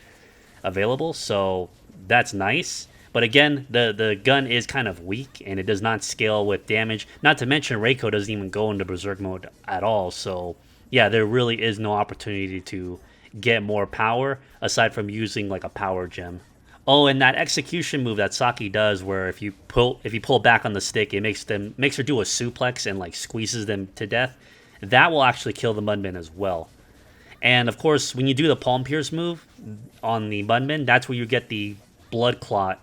available. So that's nice. But again, the gun is kind of weak and it does not scale with damage. Not to mention Reiko doesn't even go into berserk mode at all. So yeah, there really is no opportunity to get more power aside from using like a power gem. Oh, and that execution move that Saki does, where if you pull back on the stick, it makes her do a suplex and like squeezes them to death. that will actually kill the Mudman as well. And of course, when you do the Palm Pierce move on the Mudman, that's where you get the Blood Clot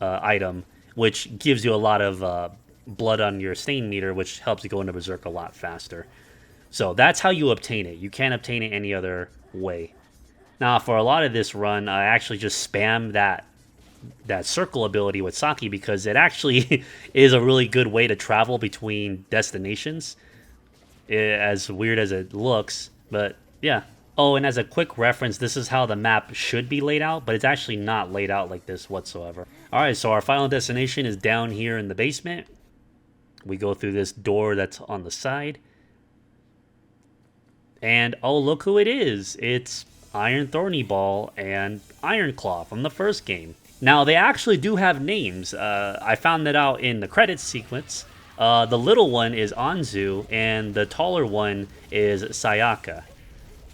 item, which gives you a lot of blood on your stain meter, which helps you go into Berserk a lot faster. So that's how you obtain it. You can't obtain it any other way. Now, for a lot of this run, I actually just spam that circle ability with Saki because it actually is a really good way to travel between destinations, as weird as it looks. But yeah. Oh, and as a quick reference, this is how the map should be laid out, but it's actually not laid out like this whatsoever. Alright, so our final destination is down here in the basement. We go through this door that's on the side. And oh, look who it is. It's Iron Thorny Ball and Iron Claw from the first game. Now, they actually do have names. I found that out in the credits sequence. The little one is Anzu, and the taller one is Sayaka.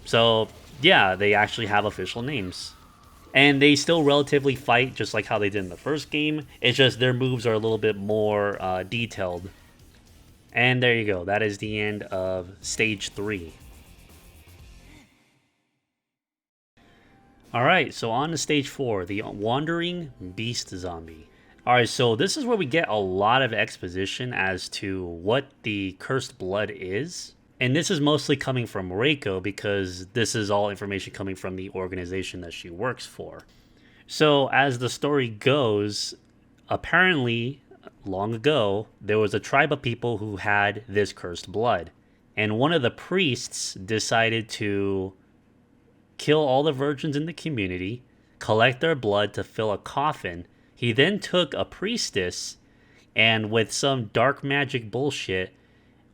So, yeah, they actually have official names. And they still relatively fight just like how they did in the first game. It's just their moves are a little bit more detailed. And there you go. That is the end of Stage 3. Alright, so on to Stage 4, the Wandering Beast Zombie. Alright, so this is where we get a lot of exposition as to what the Cursed Blood is. And this is mostly coming from Reiko because this is all information coming from the organization that she works for. So as the story goes, apparently, long ago, there was a tribe of people who had this cursed blood. And one of the priests decided to kill all the virgins in the community, collect their blood to fill a coffin. He then took a priestess and with some dark magic bullshit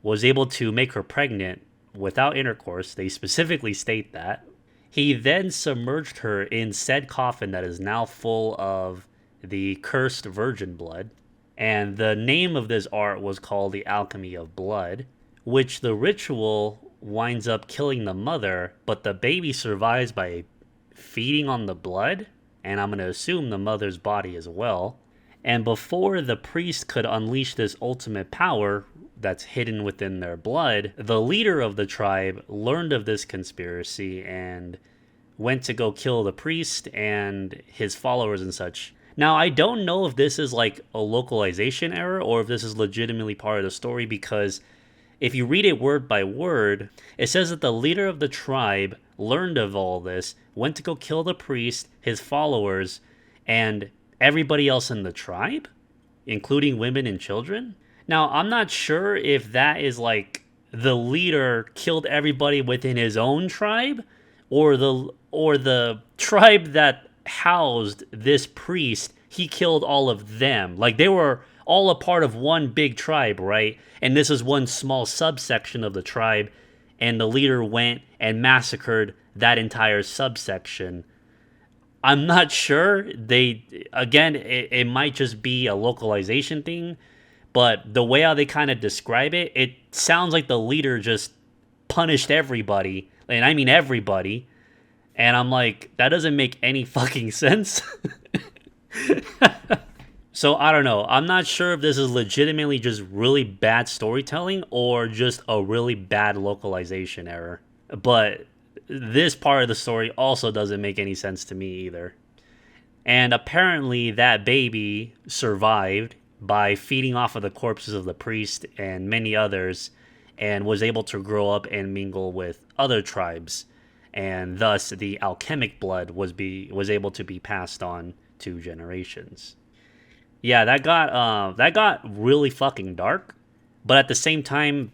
was able to make her pregnant without intercourse. They specifically state that. He then submerged her in said coffin that is now full of the cursed virgin blood. And the name of this art was called the Alchemy of Blood, which the ritual winds up killing the mother, but the baby survives by feeding on the blood, and I'm going to assume the mother's body as well. And before the priest could unleash this ultimate power that's hidden within their blood, the leader of the tribe learned of this conspiracy and went to go kill the priest and his followers and such. Now, I don't know if this is like a localization error or if this is legitimately part of the story, because if you read it word by word, it says that the leader of the tribe learned of all this, went to go kill the priest, his followers, and everybody else in the tribe, including women and children. Now, I'm not sure if that is like the leader killed everybody within his own tribe, or the tribe that housed this priest, he killed all of them. Like, they were all a part of one big tribe, right? And this is one small subsection of the tribe, and the leader went and massacred that entire subsection. I'm not sure. It might just be a localization thing, but the way how they kind of describe it, it sounds like the leader just punished everybody, and I mean everybody. And I'm like, that doesn't make any fucking sense. So I don't know. I'm not sure if this is legitimately just really bad storytelling or just a really bad localization error. But this part of the story also doesn't make any sense to me either. And apparently that baby survived by feeding off of the corpses of the priest and many others, and was able to grow up and mingle with other tribes. And thus the alchemic blood was able to be passed on to generations. Yeah, that got really fucking dark, but at the same time,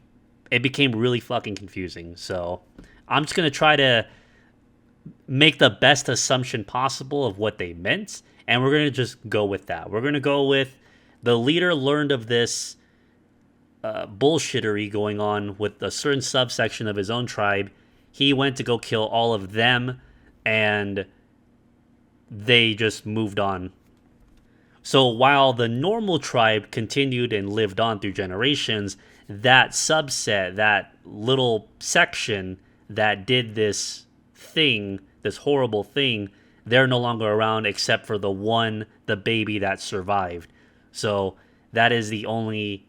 it became really fucking confusing. So I'm just gonna try to make the best assumption possible of what they meant, and we're gonna just go with that. We're gonna go with the leader learned of this bullshittery going on with a certain subsection of his own tribe. He went to go kill all of them, and they just moved on. So while the normal tribe continued and lived on through generations, that subset, that little section that did this thing, this horrible thing, they're no longer around except for the baby that survived. So that is the only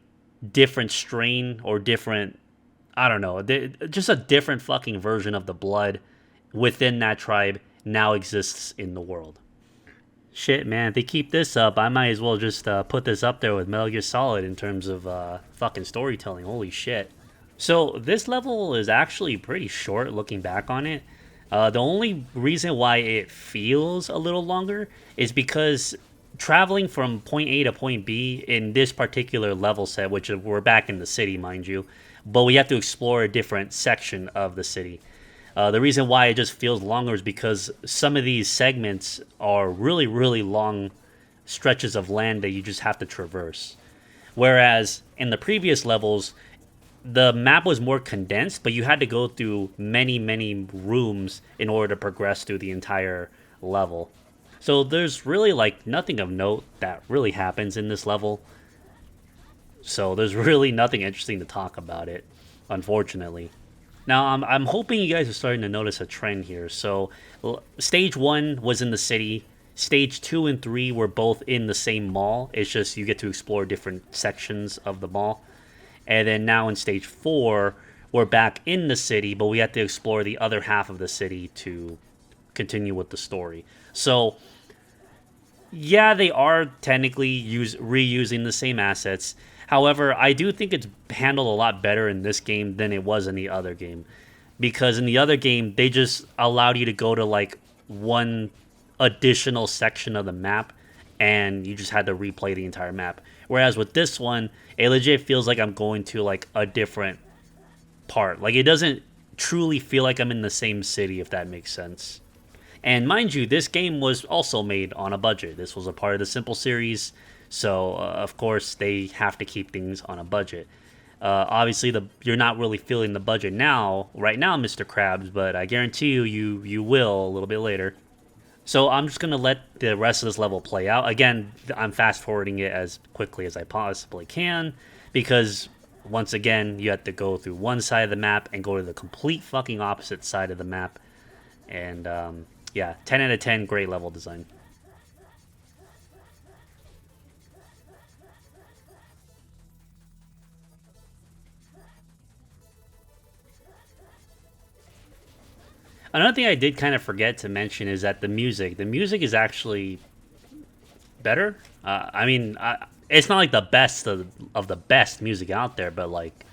different strain or different I don't know, just a different fucking version of the blood within that tribe now exists in the world. Shit, man, if they keep this up, I might as well just put this up there with Metal Gear Solid in terms of fucking storytelling. Holy shit. So this level is actually pretty short looking back on it. The only reason why it feels a little longer is because traveling from point A to point B in this particular level set, which we're back in the city, mind you, but we have to explore a different section of the city. The reason why it just feels longer is because some of these segments are really, really long stretches of land that you just have to traverse. Whereas in the previous levels, the map was more condensed, but you had to go through many, many rooms in order to progress through the entire level. So there's really like nothing of note that really happens in this level. So there's really nothing interesting to talk about it, unfortunately. Now I'm hoping you guys are starting to notice a trend here. So stage 1 was in the city. Stage 2 and 3 were both in the same mall. It's just you get to explore different sections of the mall. And then now in stage 4, we're back in the city, but we have to explore the other half of the city to continue with the story. So yeah, they are technically reusing the same assets. However, I do think it's handled a lot better in this game than it was in the other game. Because in the other game, they just allowed you to go to like one additional section of the map and you just had to replay the entire map. Whereas with this one, it legit feels like I'm going to like a different part. Like it doesn't truly feel like I'm in the same city, if that makes sense. And mind you, this game was also made on a budget. This was a part of the Simple series, so of course they have to keep things on a budget. Obviously, you're not really feeling the budget now, right now, Mr. Krabs, but I guarantee you will a little bit later. So I'm just gonna let the rest of this level play out. Again, I'm fast forwarding it as quickly as I possibly can because once again, you have to go through one side of the map and go to the complete fucking opposite side of the map. And yeah, 10 out of 10, great level design. Another thing I did kind of forget to mention is that the music is actually better. It's not like the best of the best music out there, but like,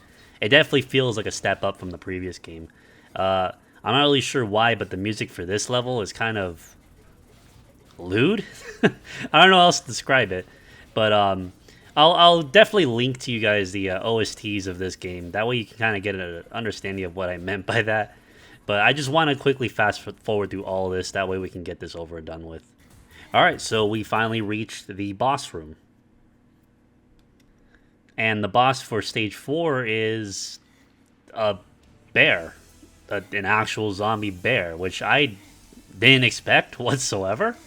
it definitely feels like a step up from the previous game. Uh, I'm not really sure why, but the music for this level is kind of lewd. I don't know how else to describe it, but I'll definitely link to you guys the OSTs of this game. That way you can kind of get an understanding of what I meant by that. But I just want to quickly fast forward through all of this. That way we can get this over and done with. All right, so we finally reached the boss room. And the boss for stage 4 is a bear, an actual zombie bear, which I didn't expect whatsoever.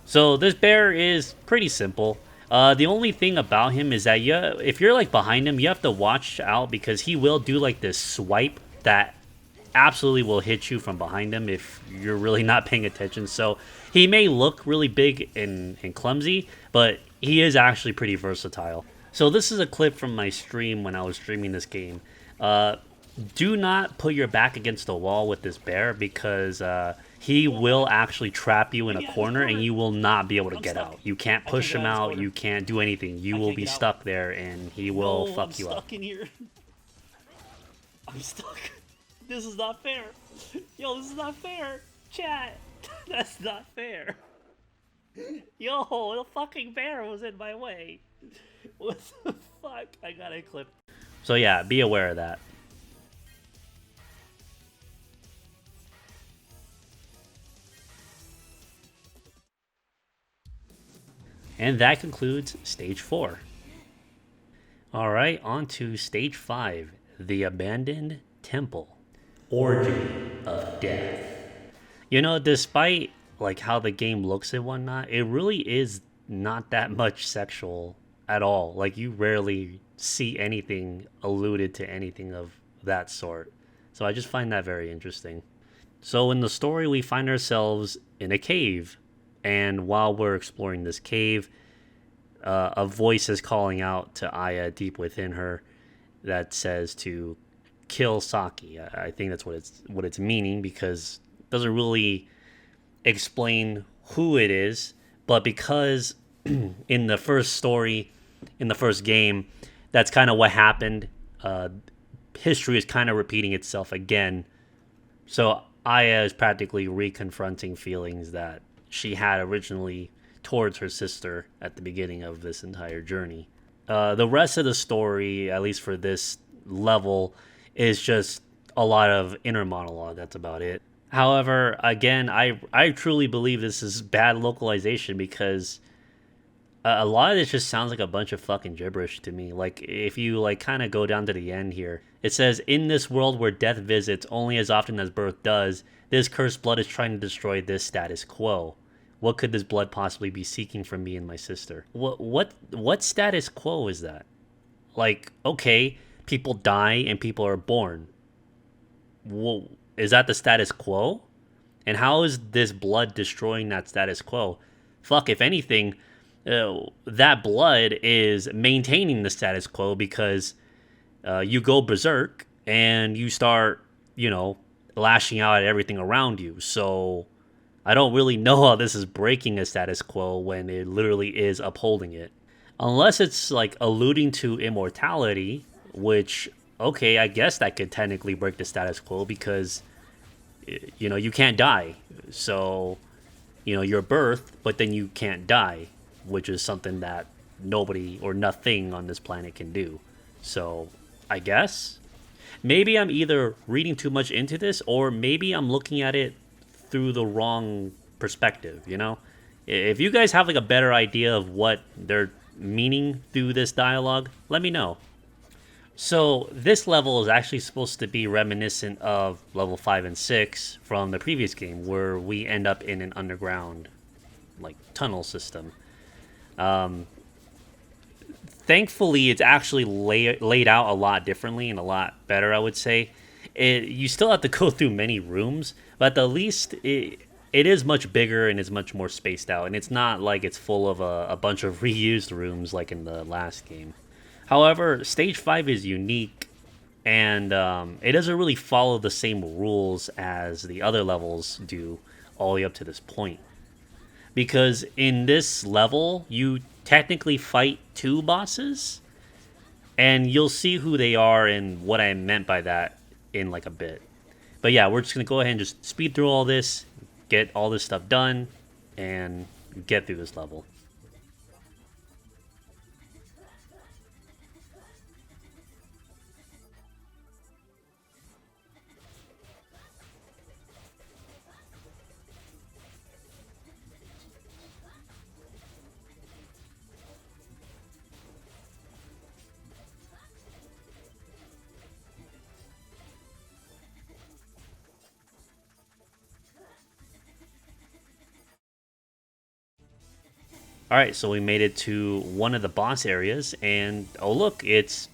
So this bear is pretty simple. The only thing about him is that if you're like behind him, you have to watch out because he will do like this swipe that absolutely will hit you from behind him if you're really not paying attention. So he may look really big and clumsy, but he is actually pretty versatile. So this is a clip from my stream when I was streaming this game. Do not put your back against the wall with this bear because he will actually trap you in a corner and you will not be able to get out. You can't push him out. You can't do anything. You will be stuck there and he will fuck you up. I'm stuck in here. I'm stuck. This is not fair. Yo, this is not fair. Chat. That's not fair. Yo, the fucking bear was in my way. What the fuck? I got a clip. So yeah, be aware of that. And that concludes stage 4. Alright, on to stage 5, the Abandoned Temple. Orgy of Death. You know, despite like how the game looks and whatnot, it really is not that much sexual at all. Like you rarely see anything alluded to anything of that sort. So I just find that very interesting. So in the story, we find ourselves in a cave. And while we're exploring this cave, a voice is calling out to Aya deep within her that says to kill Saki. I think that's what it's meaning, because it doesn't really explain who it is, but because in the first story, in the first game, that's kind of what happened. History is kind of repeating itself again. So Aya is practically reconfronting feelings that she had originally towards her sister at the beginning of this entire journey. The rest of the story, at least for this level, is just a lot of inner monologue. That's about it. However, again, I truly believe this is bad localization, because a lot of this just sounds like a bunch of fucking gibberish to me. Like, if you like kind of go down to the end here, it says, "In this world where death visits only as often as birth does, this cursed blood is trying to destroy this status quo. What could this blood possibly be seeking from me and my sister?" What status quo is that? Like, okay, people die and people are born. Well, is that the status quo? And how is this blood destroying that status quo? Fuck, if anything, that blood is maintaining the status quo, because you go berserk and you start, lashing out at everything around you. So I don't really know how this is breaking a status quo when it literally is upholding it. Unless it's like alluding to immortality, which, okay, I guess that could technically break the status quo, because you can't die. So, you're birthed, but then you can't die, which is something that nobody or nothing on this planet can do. So, I guess maybe I'm either reading too much into this, or maybe I'm looking at it through the wrong perspective. If you guys have like a better idea of what they're meaning through this dialogue, let me know. So this level is actually supposed to be reminiscent of level 5 and 6 from the previous game, where we end up in an underground like tunnel system. Thankfully, it's actually laid out a lot differently and a lot better, I would say. You still have to go through many rooms, but at the least it is much bigger and is much more spaced out, and it's not like it's full of a bunch of reused rooms like in the last game. However, Stage 5 is unique, and it doesn't really follow the same rules as the other levels do all the way up to this point. Because in this level, you technically fight two bosses, and you'll see who they are and what I meant by that in like a bit. But yeah, we're just going to go ahead and just speed through all this, get all this stuff done, and get through this level. All right, so we made it to one of the boss areas, and oh look, it's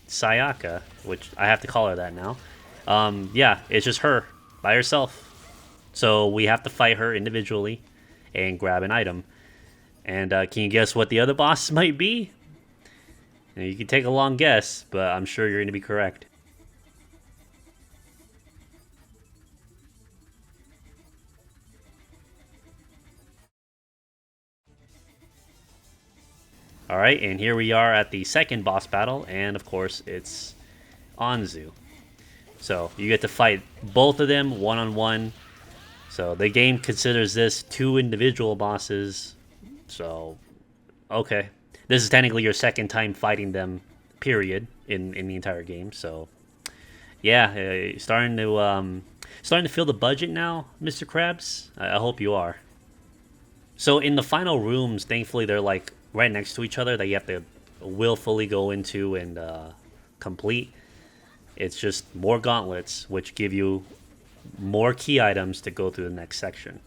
Sayaka, which I have to call her that now. Yeah, it's just her by herself. So we have to fight her individually and grab an item. And can you guess what the other boss might be? You can take a long guess, but I'm sure you're going to be correct. All right, and here we are at the second boss battle, and of course, it's Anzu. So you get to fight both of them one on one. So the game considers this two individual bosses. So, okay. This is technically your second time fighting them, period, in the entire game. So, yeah, starting to feel the budget now, Mr. Krabs. I hope you are. So in the final rooms, thankfully they're like right next to each other that you have to willfully go into and complete. It's just more gauntlets, which give you more key items to go through the next section.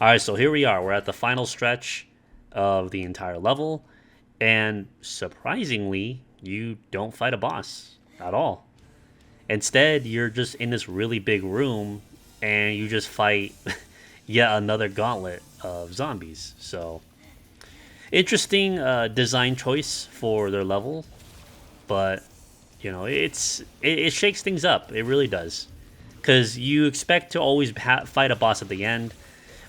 All right, so here we are. We're at the final stretch of the entire level, and surprisingly, you don't fight a boss at all. Instead, you're just in this really big room, and you just fight yet another gauntlet of zombies. So, interesting design choice for their level, but it shakes things up. It really does, because you expect to always fight a boss at the end,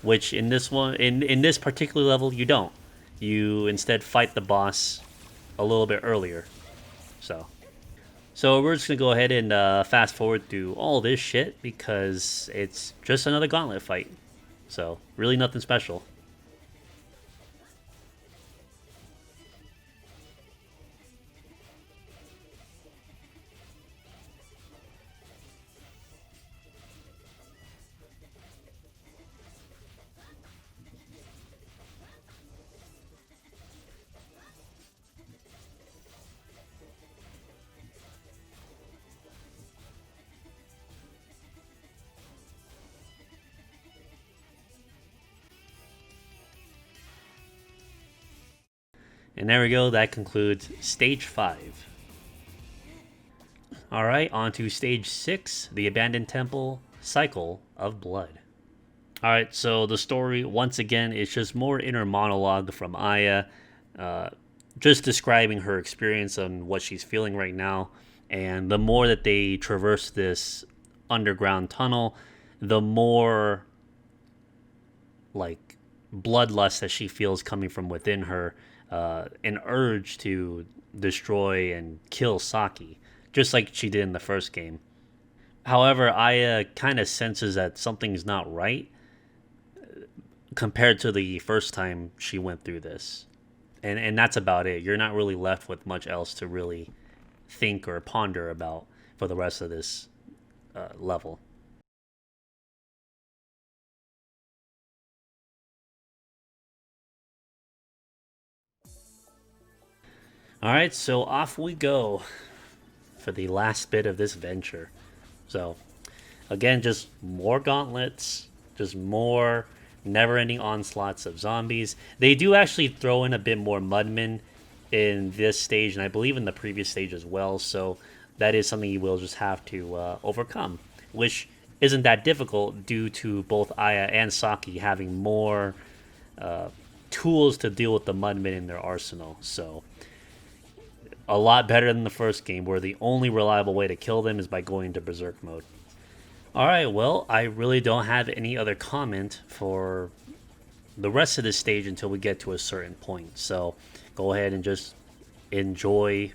which in this one, in this particular level, you don't. You instead fight the boss a little bit earlier. So we're just gonna go ahead and fast forward through all this shit because it's just another gauntlet fight. So really nothing special. And there we go. That concludes stage 5. All right, on to stage 6, the abandoned temple, cycle of blood. All right, so the story once again is just more inner monologue from Aya, uh, just describing her experience and what she's feeling right now. And the more that they traverse this underground tunnel, the more like bloodlust that she feels coming from within her, an urge to destroy and kill Saki, just like she did in the first game. However, Aya kind of senses that something's not right compared to the first time she went through this. And that's about it. You're not really left with much else to really think or ponder about for the rest of this level. All right, so off we go for the last bit of this venture. So, again, just more gauntlets, just more never ending onslaughts of zombies. They do actually throw in a bit more mudmen in this stage, and I believe in the previous stage as well. So, that is something you will just have to overcome, which isn't that difficult due to both Aya and Saki having more tools to deal with the mudmen in their arsenal. So, a lot better than the first game, where the only reliable way to kill them is by going into berserk mode. All right, well, I really don't have any other comment for the rest of this stage until we get to a certain point. So go ahead and just enjoy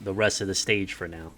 the rest of the stage for now.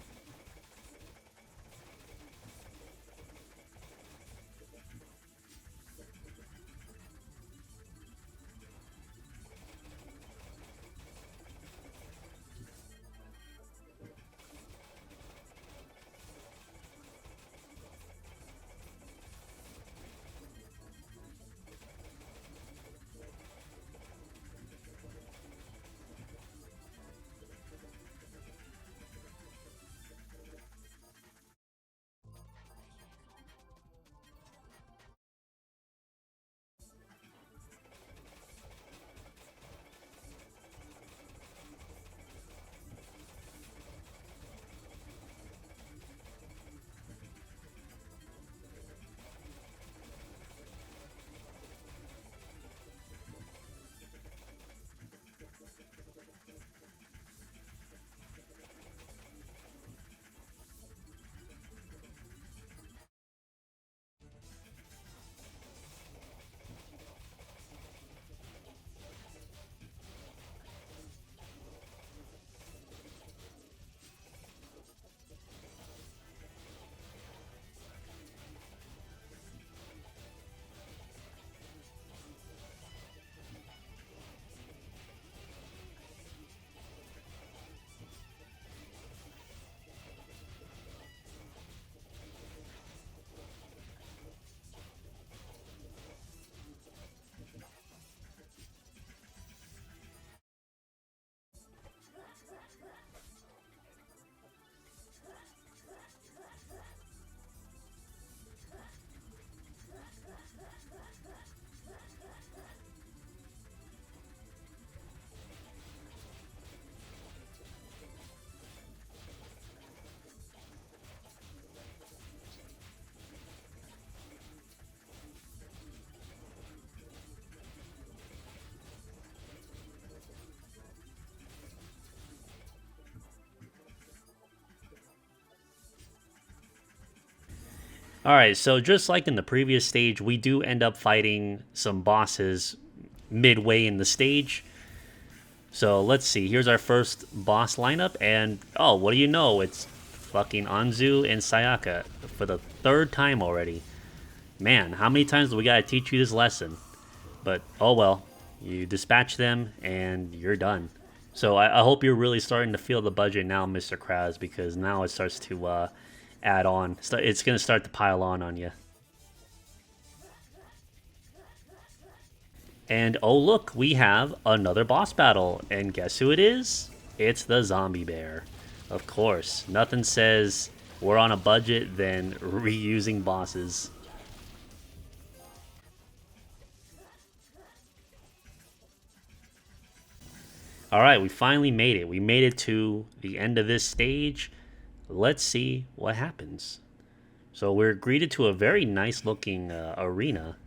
All right, so just like in the previous stage, we do end up fighting some bosses midway in the stage. So let's see. Here's our first boss lineup, and oh, what do you know? It's fucking Anzu and Sayaka for the third time already. Man, how many times do we gotta teach you this lesson? But oh well, you dispatch them and you're done. So I hope you're really starting to feel the budget now, Mr. Krabs, because now it starts to add on. It's gonna start to pile on you. And oh look, we have another boss battle, and guess who it is? It's the zombie bear. Of course, nothing says we're on a budget than reusing bosses. All right, we finally made it. We made it to the end of this stage. Let's see what happens. So we're greeted to a very nice looking arena.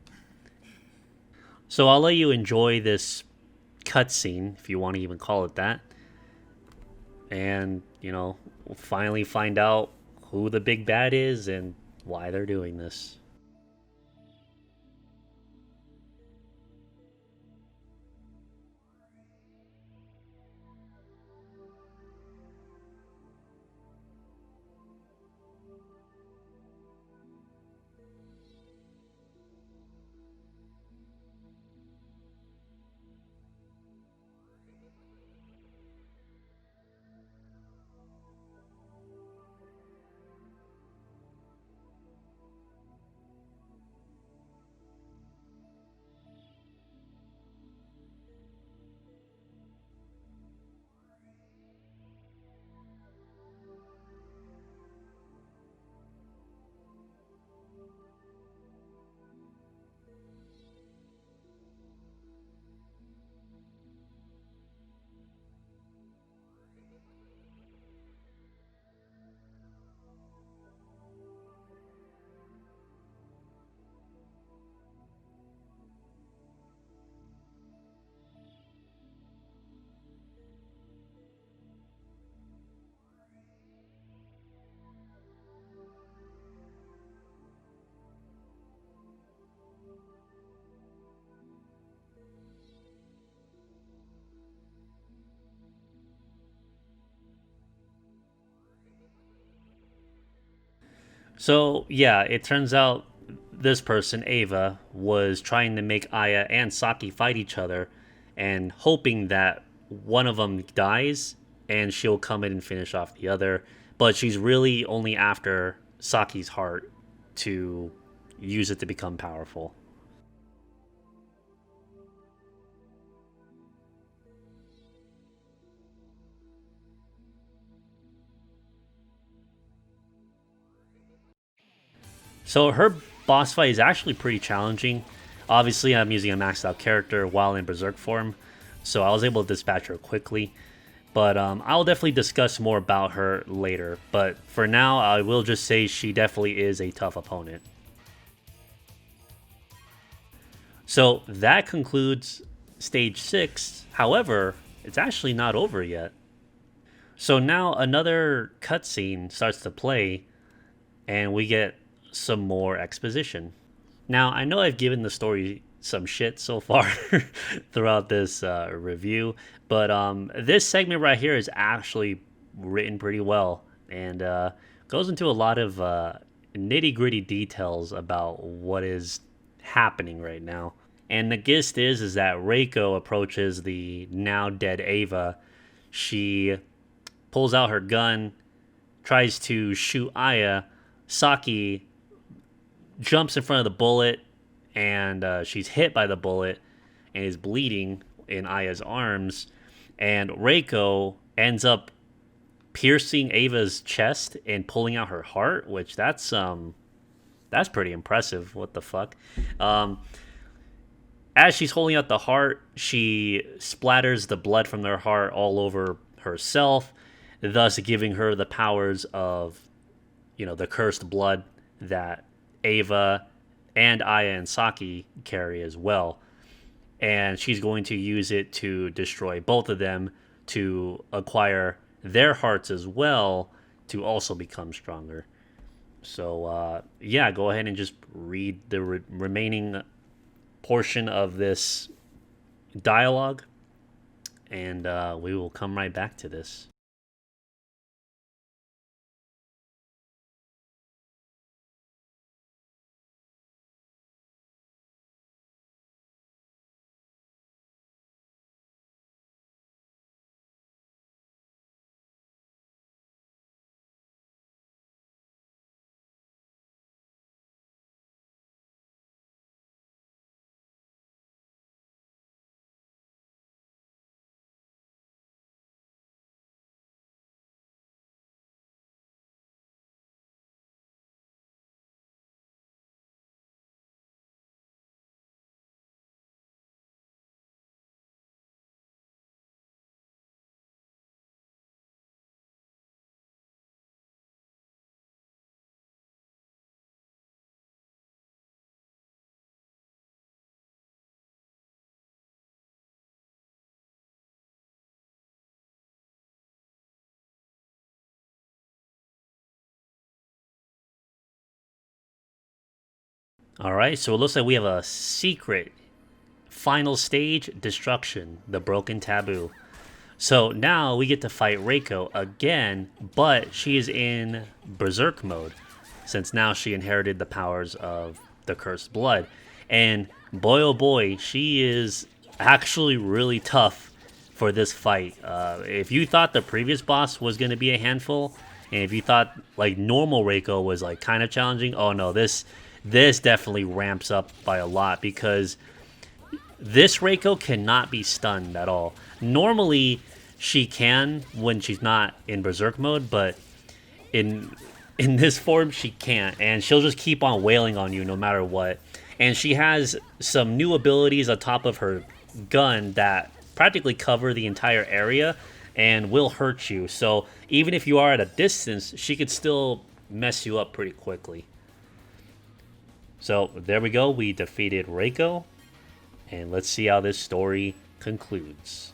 So I'll let you enjoy this cutscene, if you want to even call it that. And, we'll finally find out who the big bad is and why they're doing this. So, yeah, it turns out this person, Ava, was trying to make Aya and Saki fight each other and hoping that one of them dies and she'll come in and finish off the other. But she's really only after Saki's heart to use it to become powerful. So her boss fight is actually pretty challenging. Obviously, I'm using a maxed out character while in Berserk form, so I was able to dispatch her quickly. But I'll definitely discuss more about her later. But for now, I will just say she definitely is a tough opponent. So that concludes stage 6. However, it's actually not over yet. So now another cutscene starts to play, and we get some more exposition. Now, I know I've given the story some shit so far throughout this review, but this segment right here is actually written pretty well and goes into a lot of nitty gritty details about what is happening right now. And the gist is that Reiko approaches the now dead Ava. She pulls out her gun, tries to shoot Aya. Saki jumps in front of the bullet, and she's hit by the bullet and is bleeding in Aya's arms. And Reiko ends up piercing Ava's chest and pulling out her heart, which that's pretty impressive. What the fuck? As she's holding out the heart, she splatters the blood from their heart all over herself, thus giving her the powers of, the cursed blood that Ava and Aya and Saki carry as well. And she's going to use it to destroy both of them to acquire their hearts as well to also become stronger. So yeah, go ahead and just read the remaining portion of this dialogue, and we will come right back to this. All right, so it looks like we have a secret final stage destruction, the broken taboo. So now we get to fight Reiko again, but she is in berserk mode since now she inherited the powers of the cursed blood. And boy oh boy, she is actually really tough for this fight. If you thought the previous boss was going to be a handful, and if you thought like normal Reiko was like kind of challenging, oh no, this definitely ramps up by a lot because this Reiko cannot be stunned at all. Normally, she can when she's not in berserk mode, but in in this form she can't, and she'll just keep on wailing on you no matter what. And she has some new abilities on top of her gun that practically cover the entire area and will hurt you. So even if you are at a distance, she could still mess you up pretty quickly. So there we go. We defeated Reiko, and let's see how this story concludes.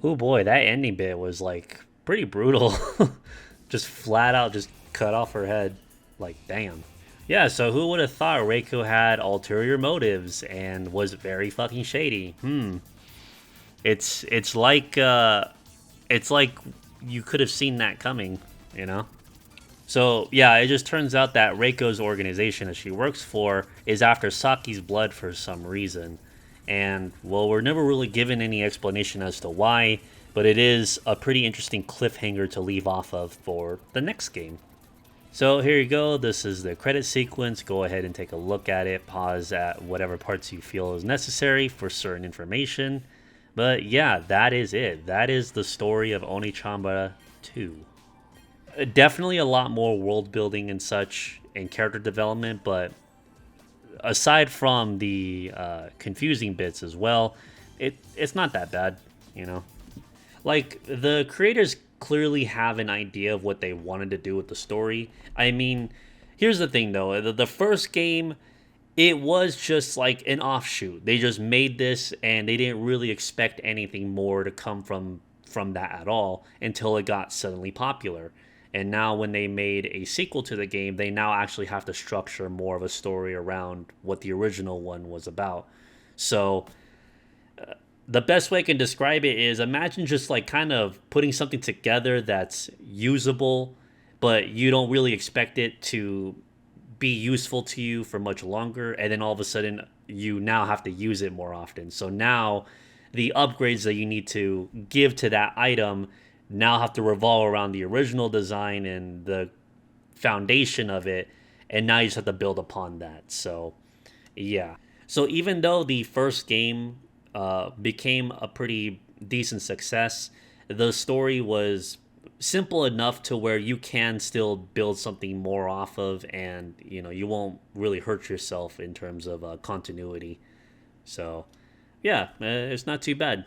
Oh boy, that ending bit was like pretty brutal. Just flat out just cut off her head. Like, damn. Yeah, so who would have thought Reiko had ulterior motives and was very fucking shady? It's like you could have seen that coming, you know? So yeah, it just turns out that Reiko's organization that she works for is after Saki's blood for some reason. And well, we're never really given any explanation as to why, but it is a pretty interesting cliffhanger to leave off of for the next game. So here you go, this is the credit sequence. Go ahead and take a look at it, pause at whatever parts you feel is necessary for certain information. But yeah, that is it. That is the story of Oneechanbara 2. Definitely a lot more world building and such and character development, but aside from the confusing bits as well, it's not that bad, you know. Like the creators clearly have an idea of what they wanted to do with the story. I mean, here's the thing though: the first game, it was just like an offshoot. They just made this, and they didn't really expect anything more to come from that at all until it got suddenly popular. And now when they made a sequel to the game, they now actually have to structure more of a story around what the original one was about. So the best way I can describe it is imagine just like kind of putting something together that's usable, but you don't really expect it to be useful to you for much longer, and then all of a sudden you now have to use it more often. So now the upgrades that you need to give to that item now have to revolve around the original design and the foundation of it, and now you just have to build upon that. So yeah. So even though the first game became a pretty decent success, the story was simple enough to where you can still build something more off of, and you won't really hurt yourself in terms of continuity. So yeah, it's not too bad.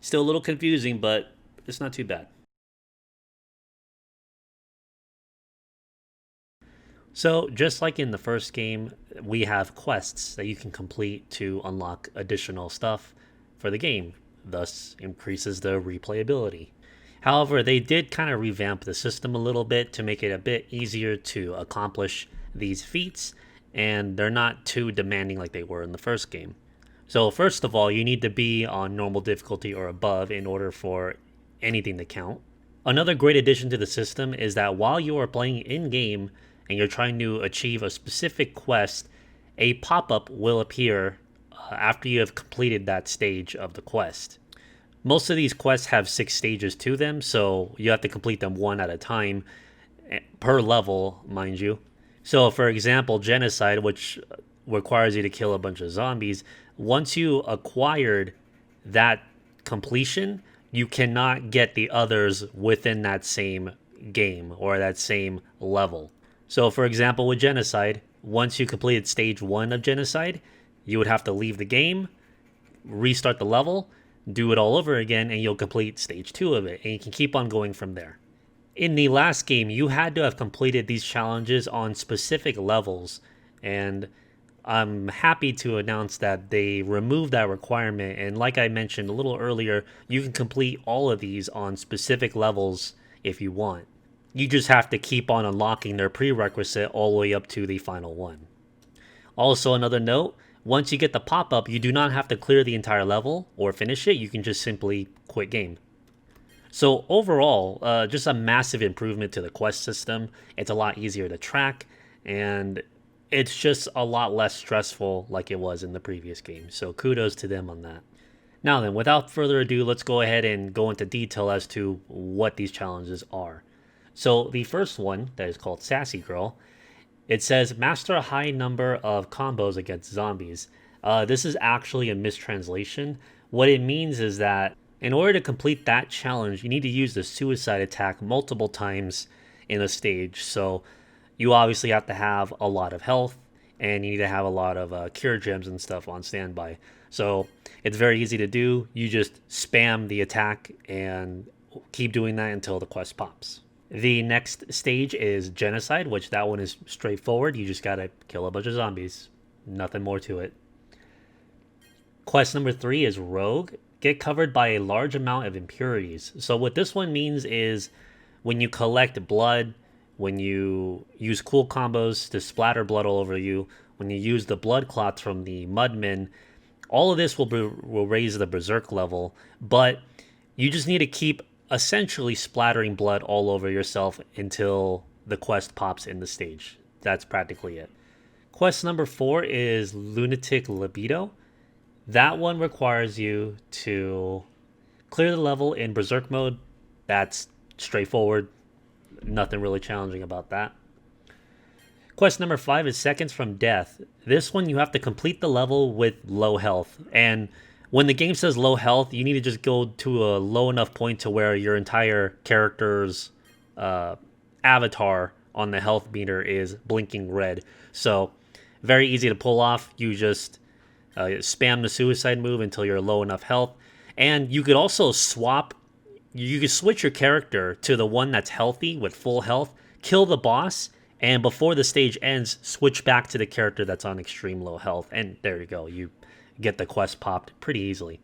Still a little confusing, but it's not too bad. So, just like in the first game, we have quests that you can complete to unlock additional stuff for the game, thus increases the replayability. However, they did kind of revamp the system a little bit to make it a bit easier to accomplish these feats, and they're not too demanding like they were in the first game. So, first of all, you need to be on normal difficulty or above in order for anything to count. Another great addition to the system is that while you are playing in game and you're trying to achieve a specific quest, a pop up will appear after you have completed that stage of the quest. Most of these quests have 6 stages to them, so you have to complete them one at a time per level, mind you. So, for example, Genocide, which requires you to kill a bunch of zombies, once you acquired that completion, you cannot get the others within that same game or that same level. So, for example, with Genocide, once you completed stage 1 of Genocide, you would have to leave the game, restart the level, do it all over again, and you'll complete stage 2 of it, and you can keep on going from there. In the last game, you had to have completed these challenges on specific levels, and I'm happy to announce that they removed that requirement. And like I mentioned a little earlier, you can complete all of these on specific levels if you want. You just have to keep on unlocking their prerequisite all the way up to the final one. Also, another note, once you get the pop up, you do not have to clear the entire level or finish it. You can just simply quit game. So, overall, just a massive improvement to the quest system. It's a lot easier to track, and it's just a lot less stressful like it was in the previous game. So, kudos to them on that. Now, then, without further ado, let's go ahead and go into detail as to what these challenges are. So, the first one, that is called Sassy Girl, it says master a high number of combos against zombies. This is actually a mistranslation. What it means is that in order to complete that challenge, you need to use the suicide attack multiple times in a stage. So you obviously have to have a lot of health, and you need to have a lot of cure gems and stuff on standby. So it's very easy to do. You just spam the attack and keep doing that until the quest pops. The next stage is Genocide, which that one is straightforward. You just gotta kill a bunch of zombies. Nothing more to it. Quest number 3 is Rogue. get covered by a large amount of impurities. So what this one means is when you collect blood, when you use cool combos to splatter blood all over you, when you use the blood clots from the Mudmen, all of this will raise the Berserk level, but you just need to keep essentially splattering blood all over yourself until the quest pops in the stage. That's practically it. Quest number 4 is Lunatic Libido. That one requires you to clear the level in Berserk mode. That's straightforward. Nothing really challenging about that. Quest number 5 is Seconds from Death. This one you have to complete the level with low health. And when the game says low health, you need to just go to a low enough point to where your entire character's avatar on the health meter is blinking red. So very easy to pull off. You just spam the suicide move until you're low enough health. And you could also you could switch your character to the one that's healthy with full health, kill the boss, and before the stage ends, switch back to the character that's on extreme low health. And there you go. You get the quest popped pretty easily.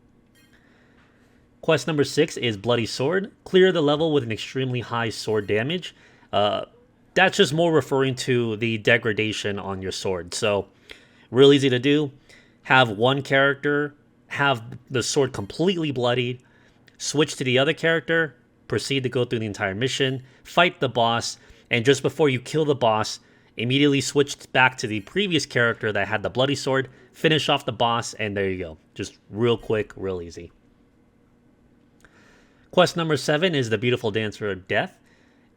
Quest number 6 is Bloody Sword. Clear the level with an extremely high sword damage. That's just more referring to the degradation on your sword. So, real easy to do. Have one character have the sword completely bloodied, switch to the other character, proceed to go through the entire mission, fight the boss, and just before you kill the boss, immediately switch back to the previous character that had the bloody sword, finish off the boss, and there you go. Just real quick, real easy. Quest number 7 is the Beautiful Dancer of Death.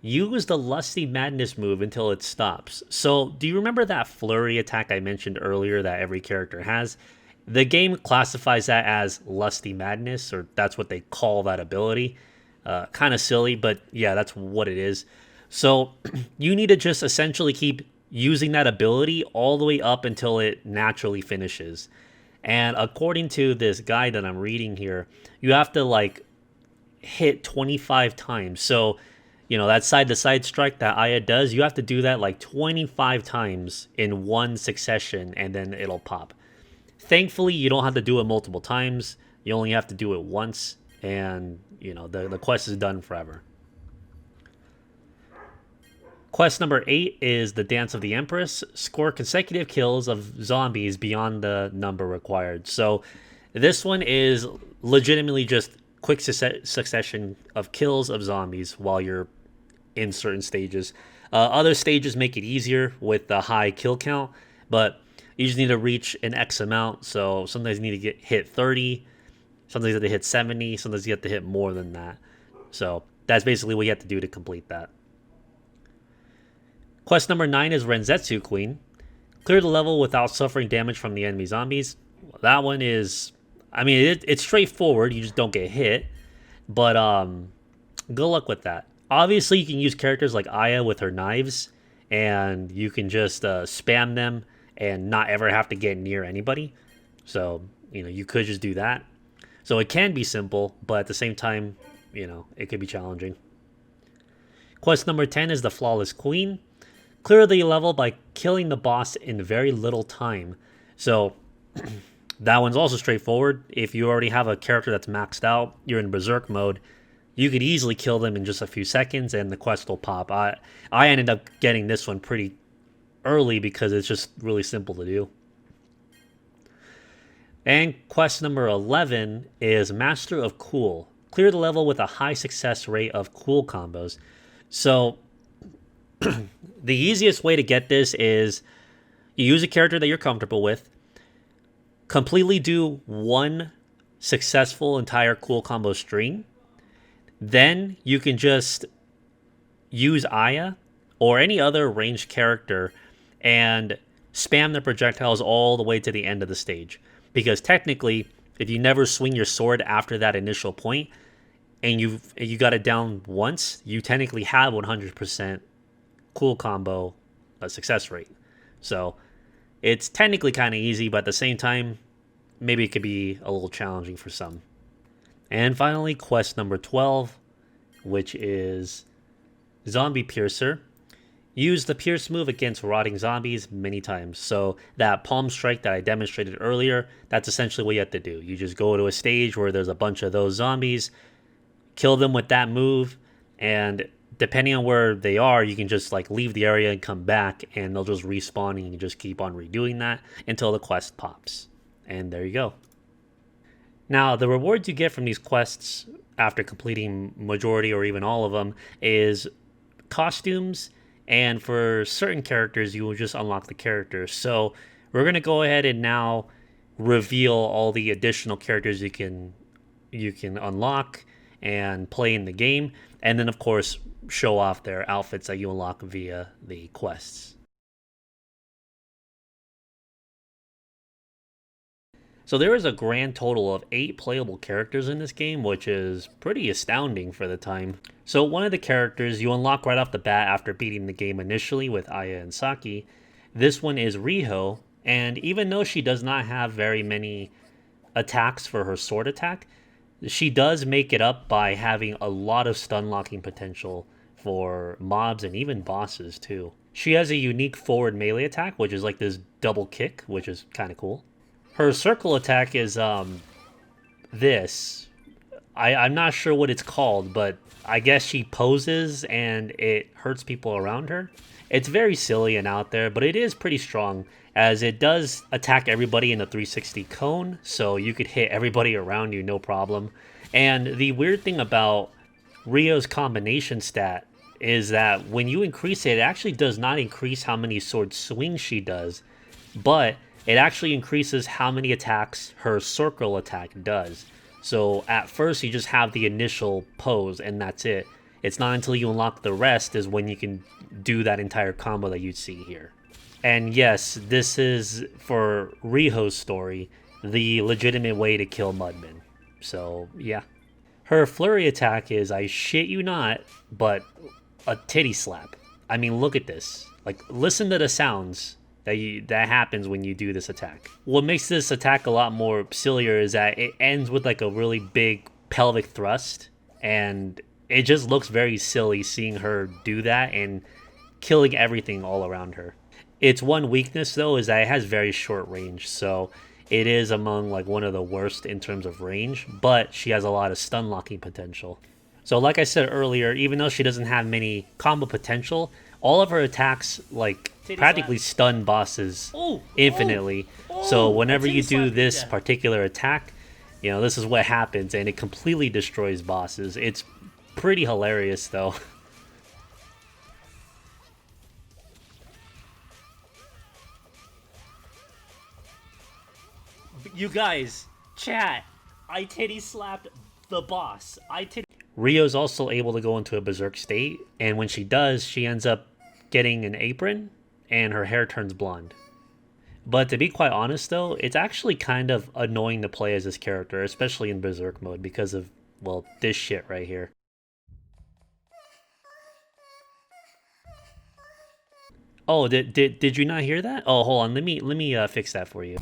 Use the Lusty Madness move until it stops. So, do you remember that flurry attack I mentioned earlier that every character has? The game classifies that as Lusty Madness, or that's what they call that ability. Kind of silly, but yeah, that's what it is. So, you need to just essentially keep using that ability all the way up until it naturally finishes. And according to this guide that I'm reading here, you have to hit 25 times. So, that side-to-side strike that Aya does, you have to do that 25 times in one succession, and then it'll pop. Thankfully, you don't have to do it multiple times. You only have to do it once, and, the quest is done forever. Quest number 8 is the Dance of the Empress. Score consecutive kills of zombies beyond the number required. So, this one is legitimately just quick succession of kills of zombies while you're in certain stages. Other stages make it easier with the high kill count, but you just need to reach an X amount. So sometimes you need to hit 30, sometimes you have to hit 70, sometimes you have to hit more than that. So that's basically what you have to do to complete that. Quest number 9 is Renzetsu Queen. Clear the level without suffering damage from the enemy zombies. That one is, it's straightforward. You just don't get hit. But good luck with that. Obviously, you can use characters like Aya with her knives, and you can just spam them and not ever have to get near anybody. So, you could just do that. So it can be simple, but at the same time, it could be challenging. Quest number 10 is the Flawless Queen. Clear the level by killing the boss in very little time. So that one's also straightforward. If you already have a character that's maxed out, you're in Berserk mode, you could easily kill them in just a few seconds and the quest will pop. I ended up getting this one pretty early because it's just really simple to do. And quest number 11 is Master of Cool. Clear the level with a high success rate of cool combos. So the easiest way to get this is you use a character that you're comfortable with, completely do one successful entire cool combo string. Then you can just use Aya or any other ranged character and spam the projectiles all the way to the end of the stage. Because technically, if you never swing your sword after that initial point and you got it down once, you technically have 100% cool combo success rate. So it's technically kind of easy, but at the same time, maybe it could be a little challenging for some. And finally, quest number 12, which is Zombie Piercer. use the Pierce move against rotting zombies many times. So that palm strike that I demonstrated earlier, that's essentially what you have to do. You just go to a stage where there's a bunch of those zombies, kill them with that move, and depending on where they are, you can just like leave the area and come back, and they'll just respawn, and you can just keep on redoing that until the quest pops. And there you go. Now, the rewards you get from these quests after completing majority or even all of them is costumes, and for certain characters, you will just unlock the characters. So we're going to go ahead and now reveal all the additional characters you can unlock and play in the game, and then of course show off their outfits that you unlock via the quests. So there is a grand total of 8 playable characters in this game, which is pretty astounding for the time. So one of the characters you unlock right off the bat after beating the game initially with Aya and Saki. This one is Riho, and even though she does not have very many attacks for her sword attack, she does make it up by having a lot of stun locking potential for mobs and even bosses too. She has a unique forward melee attack, which is like this double kick, which is kind of cool. Her circle attack is this. I'm not sure what it's called, but I guess she poses and it hurts people around her. It's very silly and out there, but it is pretty strong, as it does attack everybody in the 360 cone, so you could hit everybody around you no problem. And the weird thing about Rio's combination stat is that when you increase it, it actually does not increase how many sword swings she does, but it actually increases how many attacks her circle attack does. So at first you just have the initial pose and that's it. It's not until you unlock the rest is when you can do that entire combo that you see here. And yes, this is, for Riho's story, the legitimate way to kill Mudmen. So yeah. Her flurry attack is, I shit you not, but a titty slap. I mean, look at this. Like, listen to the sounds that happens when you do this attack. What makes this attack a lot more sillier is that it ends with like a really big pelvic thrust, and it just looks very silly seeing her do that and killing everything all around her. Its one weakness though is that it has very short range, so it is among like one of the worst in terms of range, but she has a lot of stun locking potential. So like I said earlier, even though she doesn't have many combo potential, all of her attacks like practically stun bosses infinitely. So whenever you do this particular attack, you know, this is what happens, and it completely destroys bosses. It's pretty hilarious though. You guys, chat, I titty slapped the boss. Rio's also able to go into a berserk state, and when she does, she ends up getting an apron and her hair turns blonde. But to be quite honest though, it's actually kind of annoying to play as this character, especially in berserk mode, because of, well, this shit right here. Oh, did you not hear that? Oh, hold on, let me fix that for you.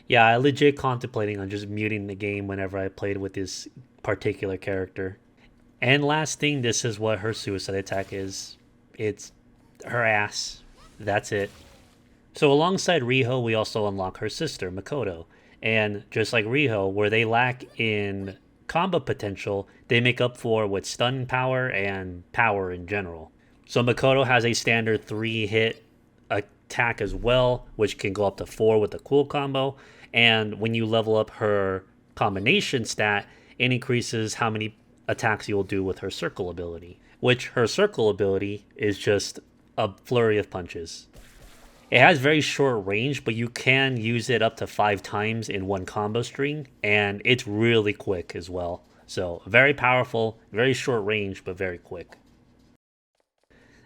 Yeah, I legit contemplating on just muting the game whenever I played with this particular character. And last thing, this is what her suicide attack is. It's her ass. That's it. So alongside Riho, we also unlock her sister, Makoto. And just like Riho, where they lack in combo potential, they make up for with stun power and power in general. So Makoto has a standard 3-hit attack as well, which can go up to 4 with the cool combo. And when you level up her combination stat, it increases how many attacks you'll do with her circle ability, which her circle ability is just a flurry of punches. It has very short range, but you can use it up to 5 times in one combo string, and it's really quick as well. So very powerful, very short range, but very quick.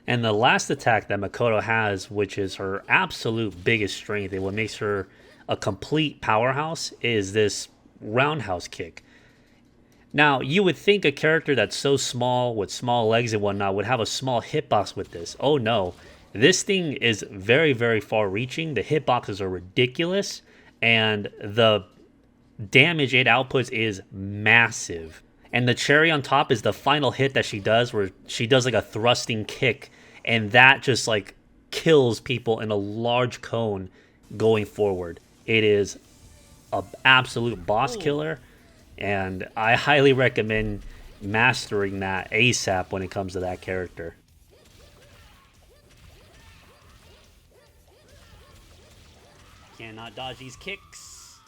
And the last attack that Makoto has, which is her absolute biggest strength and what makes her a complete powerhouse, is this roundhouse kick. Now, you would think a character that's so small with small legs and whatnot would have a small hitbox with this. Oh no, this thing is very, very far reaching. The hitboxes are ridiculous, and the damage it outputs is massive. And the cherry on top is the final hit that she does, where she does like a thrusting kick, and that just like kills people in a large cone going forward. It is a absolute boss killer, and I highly recommend mastering that ASAP when it comes to that character. Cannot dodge these kicks.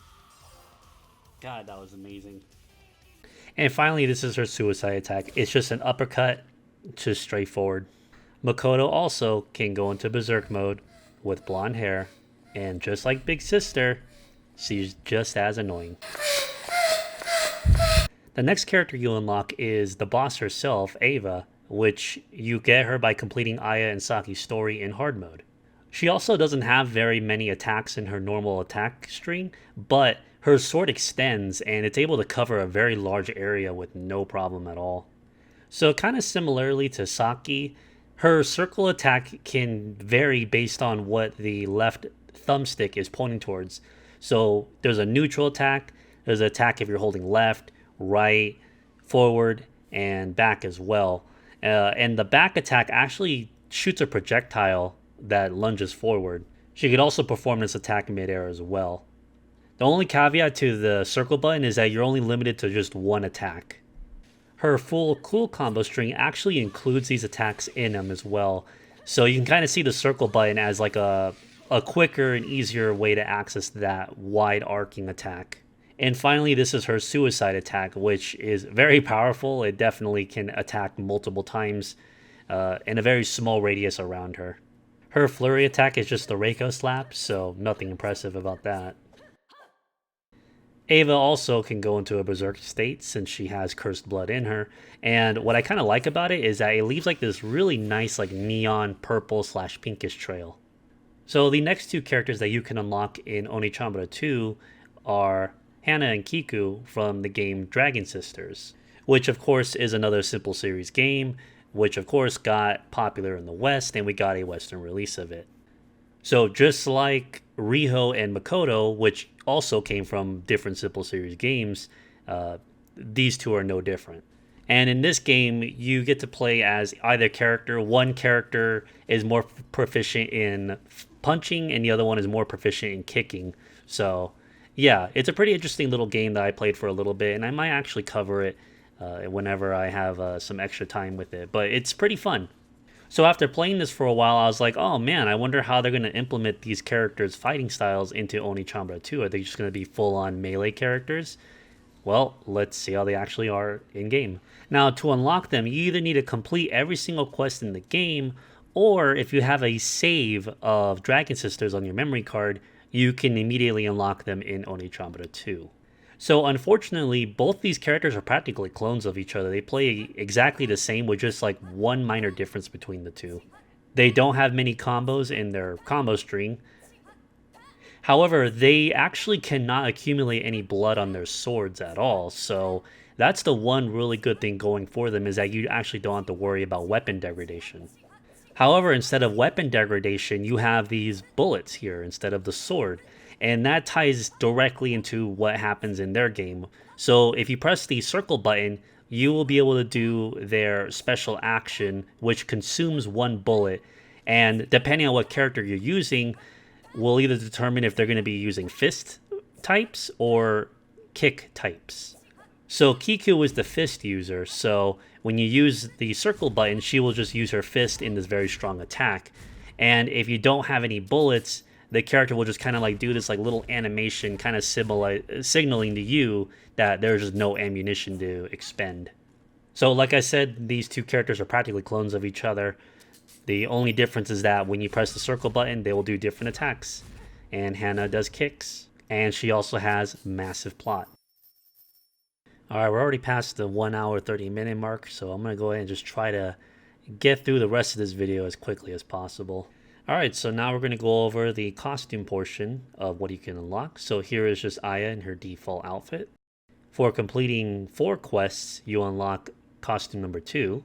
God, that was amazing. And finally, this is her suicide attack. It's just an uppercut, just straightforward. Makoto also can go into berserk mode with blonde hair, and just like Big Sister, she's just as annoying. The next character you unlock is the boss herself, Ava, which you get her by completing Aya and Saki's story in hard mode. She also doesn't have very many attacks in her normal attack string, but her sword extends and it's able to cover a very large area with no problem at all. So kind of similarly to Saki, her circle attack can vary based on what the left thumbstick is pointing towards. So there's a neutral attack, there's an attack if you're holding left, right, forward, and back as well. And the back attack actually shoots a projectile that lunges forward. She could also perform this attack midair as well. The only caveat to the circle button is that you're only limited to just one attack. Her full cool combo string actually includes these attacks in them as well. So you can kind of see the circle button as like a quicker and easier way to access that wide arcing attack. And finally, this is her suicide attack, which is very powerful. It definitely can attack multiple times in a very small radius around her. Her flurry attack is just the Reiko slap, so nothing impressive about that. Ava also can go into a berserk state since she has cursed blood in her, and what I kind of like about it is that it leaves like this really nice like neon purple / pinkish trail. So the next two characters that you can unlock in Oneechanbara 2 are Hana and Kiku from the game Dragon Sisters, which of course is another Simple Series game, which of course got popular in the West, and we got a Western release of it. So just like Riho and Makoto, which also came from different Simple Series games, these two are no different. And in this game, you get to play as either character. One character is more proficient in punching, and the other one is more proficient in kicking. So yeah, it's a pretty interesting little game that I played for a little bit, and I might actually cover it whenever I have some extra time with it. But it's pretty fun. So after playing this for a while, I was like, oh man, I wonder how they're going to implement these characters' fighting styles into Oneechanbara 2. Are they just going to be full-on melee characters? Well, let's see how they actually are in-game. Now, to unlock them, you either need to complete every single quest in the game, or if you have a save of Dragon Sisters on your memory card, you can immediately unlock them in Oneechanbara 2. So unfortunately, both these characters are practically clones of each other. They play exactly the same with just like one minor difference between the two. They don't have many combos in their combo string. However, they actually cannot accumulate any blood on their swords at all. So that's the one really good thing going for them, is that you actually don't have to worry about weapon degradation. However, instead of weapon degradation, you have these bullets here instead of the sword. And that ties directly into what happens in their game. So if you press the circle button, you will be able to do their special action, which consumes one bullet. And depending on what character you're using, will either determine if they're going to be using fist types or kick types. So Kiku is the fist user, so when you use the circle button, she will just use her fist in this very strong attack. And if you don't have any bullets, the character will just kind of like do this like little animation, kind of signaling to you that there's just no ammunition to expend. So like I said, these two characters are practically clones of each other. The only difference is that when you press the circle button, they will do different attacks. And Hana does kicks, and she also has massive plot. Alright, we're already past the 1 hour 30 minute mark, so I'm going to go ahead and just try to get through the rest of this video as quickly as possible. Alright, so now we're going to go over the costume portion of what you can unlock. So here is just Aya in her default outfit. For completing 4 quests, you unlock costume number 2.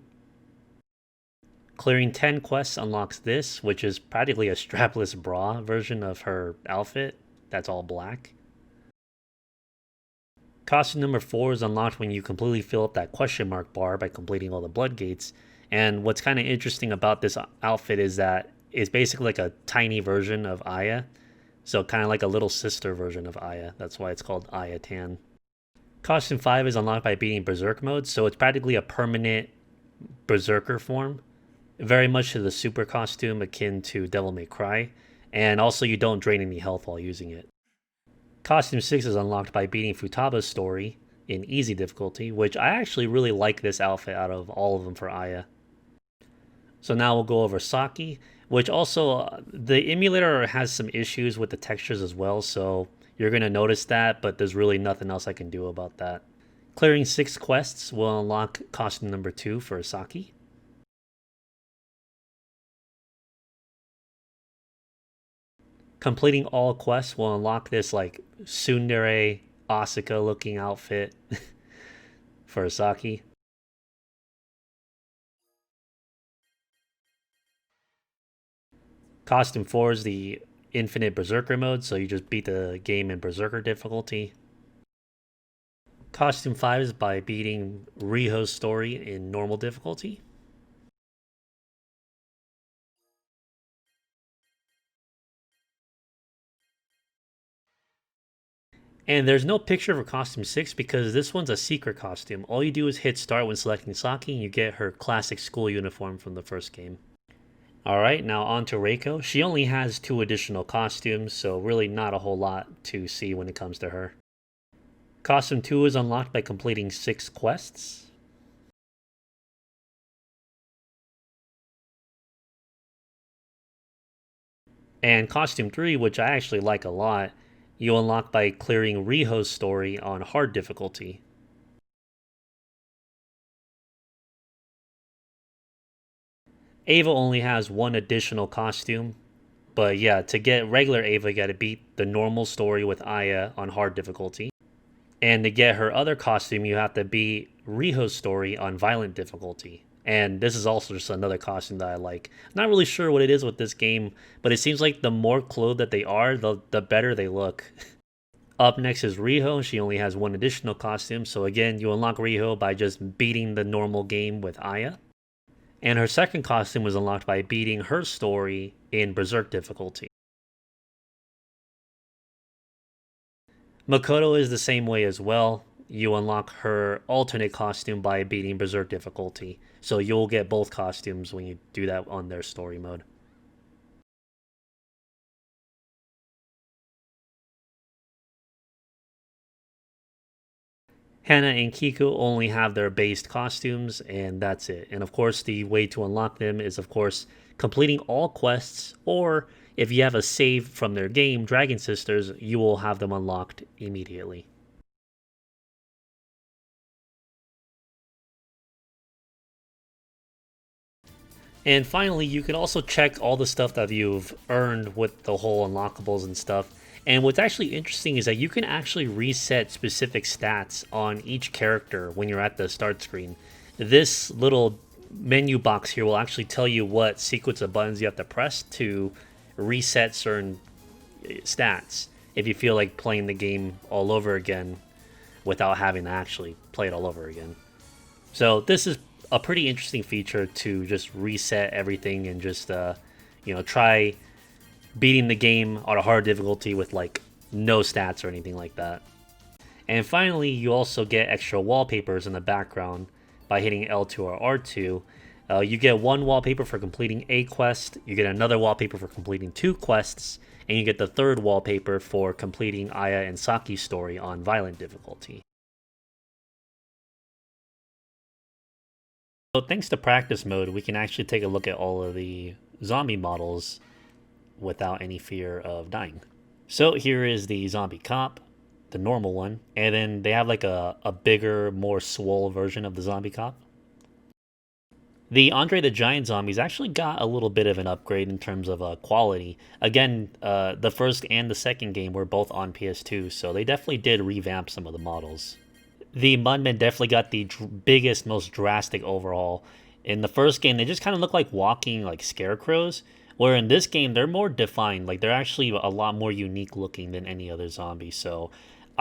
Clearing 10 quests unlocks this, which is practically a strapless bra version of her outfit. That's all black. Costume number 4 is unlocked when you completely fill up that question mark bar by completing all the blood gates. And what's kind of interesting about this outfit is that it's basically like a tiny version of Aya. So kind of like a little sister version of Aya. That's why it's called Aya Tan. Costume 5 is unlocked by beating Berserk mode, so it's practically a permanent Berserker form. Very much to the super costume akin to Devil May Cry. And also you don't drain any health while using it. Costume 6 is unlocked by beating Futaba's story in easy difficulty, which I actually really like this outfit out of all of them for Aya. So now we'll go over Saki, which also, the emulator has some issues with the textures as well, so you're going to notice that, but there's really nothing else I can do about that. Clearing 6 quests will unlock costume number 2 for Saki. Completing all quests will unlock this like tsundere Asuka looking outfit for Saki. Costume 4 is the infinite Berserker mode, so you just beat the game in Berserker difficulty. Costume 5 is by beating Riho's story in normal difficulty. And there's no picture for costume 6 because this one's a secret costume. All you do is hit start when selecting Saki and you get her classic school uniform from the first game. Alright, now on to Reiko. She only has 2 additional costumes, so really not a whole lot to see when it comes to her. Costume 2 is unlocked by completing 6 quests. And Costume 3, which I actually like a lot, you unlock by clearing Riho's story on hard difficulty. Ava only has 1 additional costume, but yeah, to get regular Ava, you gotta beat the normal story with Aya on hard difficulty. And to get her other costume, you have to beat Riho's story on violent difficulty. And this is also just another costume that I like. Not really sure what it is with this game, but it seems like the more clothed that they are, the better they look. Up next is Riho. She only has 1 additional costume, so again, you unlock Riho by just beating the normal game with Aya. And her second costume was unlocked by beating her story in Berserk difficulty. Makoto is the same way as well. You unlock her alternate costume by beating Berserk difficulty. So you'll get both costumes when you do that on their story mode. Hana and Kiku only have their based costumes, and that's it. And of course, the way to unlock them is, of course, completing all quests, or if you have a save from their game, Dragon Sisters, you will have them unlocked immediately. And finally, you can also check all the stuff that you've earned with the whole unlockables and stuff. And what's actually interesting is that you can actually reset specific stats on each character when you're at the start screen. This little menu box here will actually tell you what sequence of buttons you have to press to reset certain stats if you feel like playing the game all over again without having to actually play it all over again. So this is a pretty interesting feature to just reset everything and just try beating the game on a hard difficulty with like no stats or anything like that. And finally, you also get extra wallpapers in the background by hitting L2 or R2. You get 1 wallpaper for completing a quest, you get another wallpaper for completing 2 quests, and you get the 3rd wallpaper for completing Aya and Saki's story on violent difficulty. So thanks to practice mode, we can actually take a look at all of the zombie models without any fear of dying. So here is the zombie cop, the normal one, and then they have like a bigger, more swole version of the zombie cop. The Andre the Giant zombies actually got a little bit of an upgrade in terms of quality. Again, the first and the second game were both on PS2, so they definitely did revamp some of the models. The Mudmen definitely got the biggest, most drastic overhaul. In the first game, they just kind of look like walking like scarecrows, where in this game, they're more defined. Like, they're actually a lot more unique looking than any other zombie, so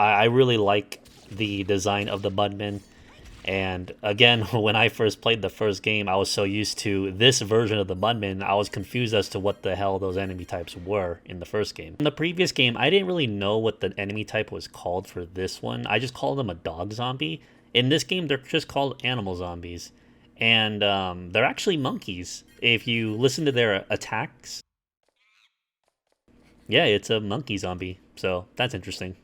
I really like the design of the Mudmen. And again, when I first played the first game, I was so used to this version of the Mudmen, I was confused as to what the hell those enemy types were in the first game. In the previous game, I didn't really know what the enemy type was called for this one. I just called them a dog zombie. In this game, they're just called animal zombies. And they're actually monkeys. If you listen to their attacks, yeah, it's a monkey zombie. So that's interesting.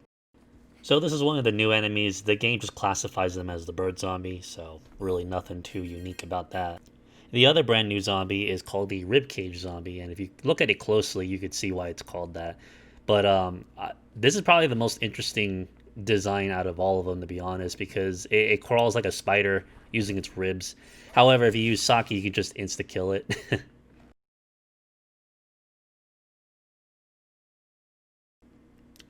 So this is one of the new enemies. The game just classifies them as the bird zombie, so really nothing too unique about that. The other brand new zombie is called the ribcage zombie, and if you look at it closely, you could see why it's called that. But this is probably the most interesting design out of all of them, to be honest, because it crawls like a spider using its ribs. However, if you use Saki, you can just insta-kill it.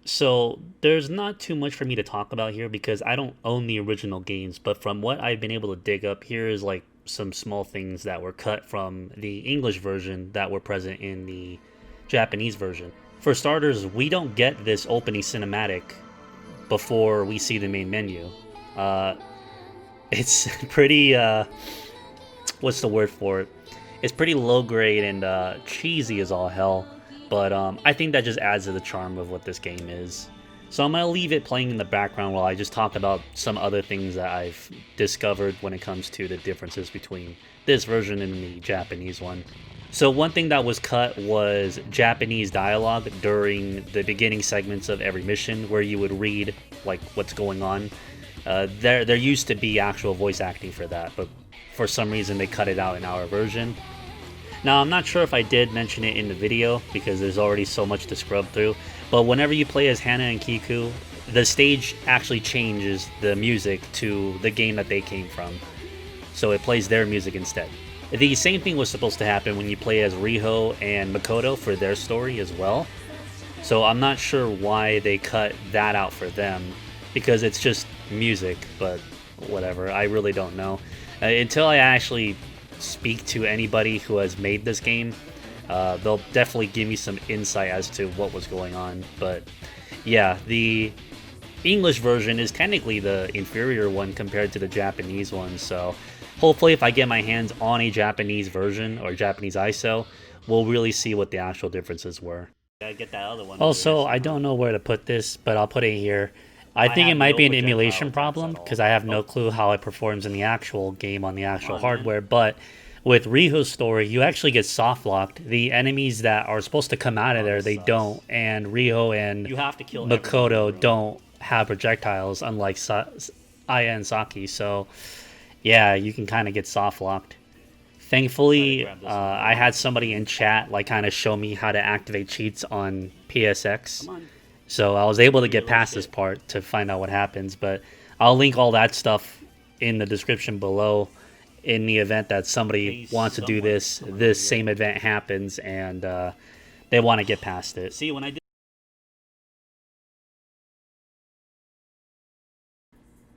So there's not too much for me to talk about here because I don't own the original games, but from what I've been able to dig up, here is like some small things that were cut from the English version that were present in the Japanese version. For starters, we don't get this opening cinematic before we see the main menu. Uh, it's pretty, what's the word for it? It's pretty low grade and cheesy as all hell. But I think that just adds to the charm of what this game is. So I'm going to leave it playing in the background while I just talk about some other things that I've discovered when it comes to the differences between this version and the Japanese one. So one thing that was cut was Japanese dialogue during the beginning segments of every mission where you would read like what's going on. There used to be actual voice acting for that, but for some reason they cut it out in our version. Now, I'm not sure if I did mention it in the video because there's already so much to scrub through, but whenever you play as Hana and Kiku, the stage actually changes the music to the game that they came from. So it plays their music instead. The same thing was supposed to happen when you play as Riho and Makoto for their story as well. So I'm not sure why they cut that out for them because it's just music, but whatever. I really don't know. Until I actually speak to anybody who has made this game, they'll definitely give me some insight as to what was going on. But yeah, the English version is technically the inferior one compared to the Japanese one, so hopefully if I get my hands on a Japanese version or Japanese ISO, we'll really see what the actual differences were. Gotta get that other one. Also, I don't know where to put this, but I'll put it here. I think it might be an emulation problem because I have no clue how it performs in the actual game on the actual hardware, but with Riho's story, you actually get soft locked. The enemies that are supposed to come out of there, they don't, and Riho and You have to kill Makoto don't have projectiles, unlike Aya and Saki. So, yeah, you can kind of get soft locked. Thankfully, I had somebody in chat like kind of show me how to activate cheats on PSX. So I was able to get past this part to find out what happens, but I'll link all that stuff in the description below in the event that somebody wants to do this same event happens and they want to get past it. See, when I did.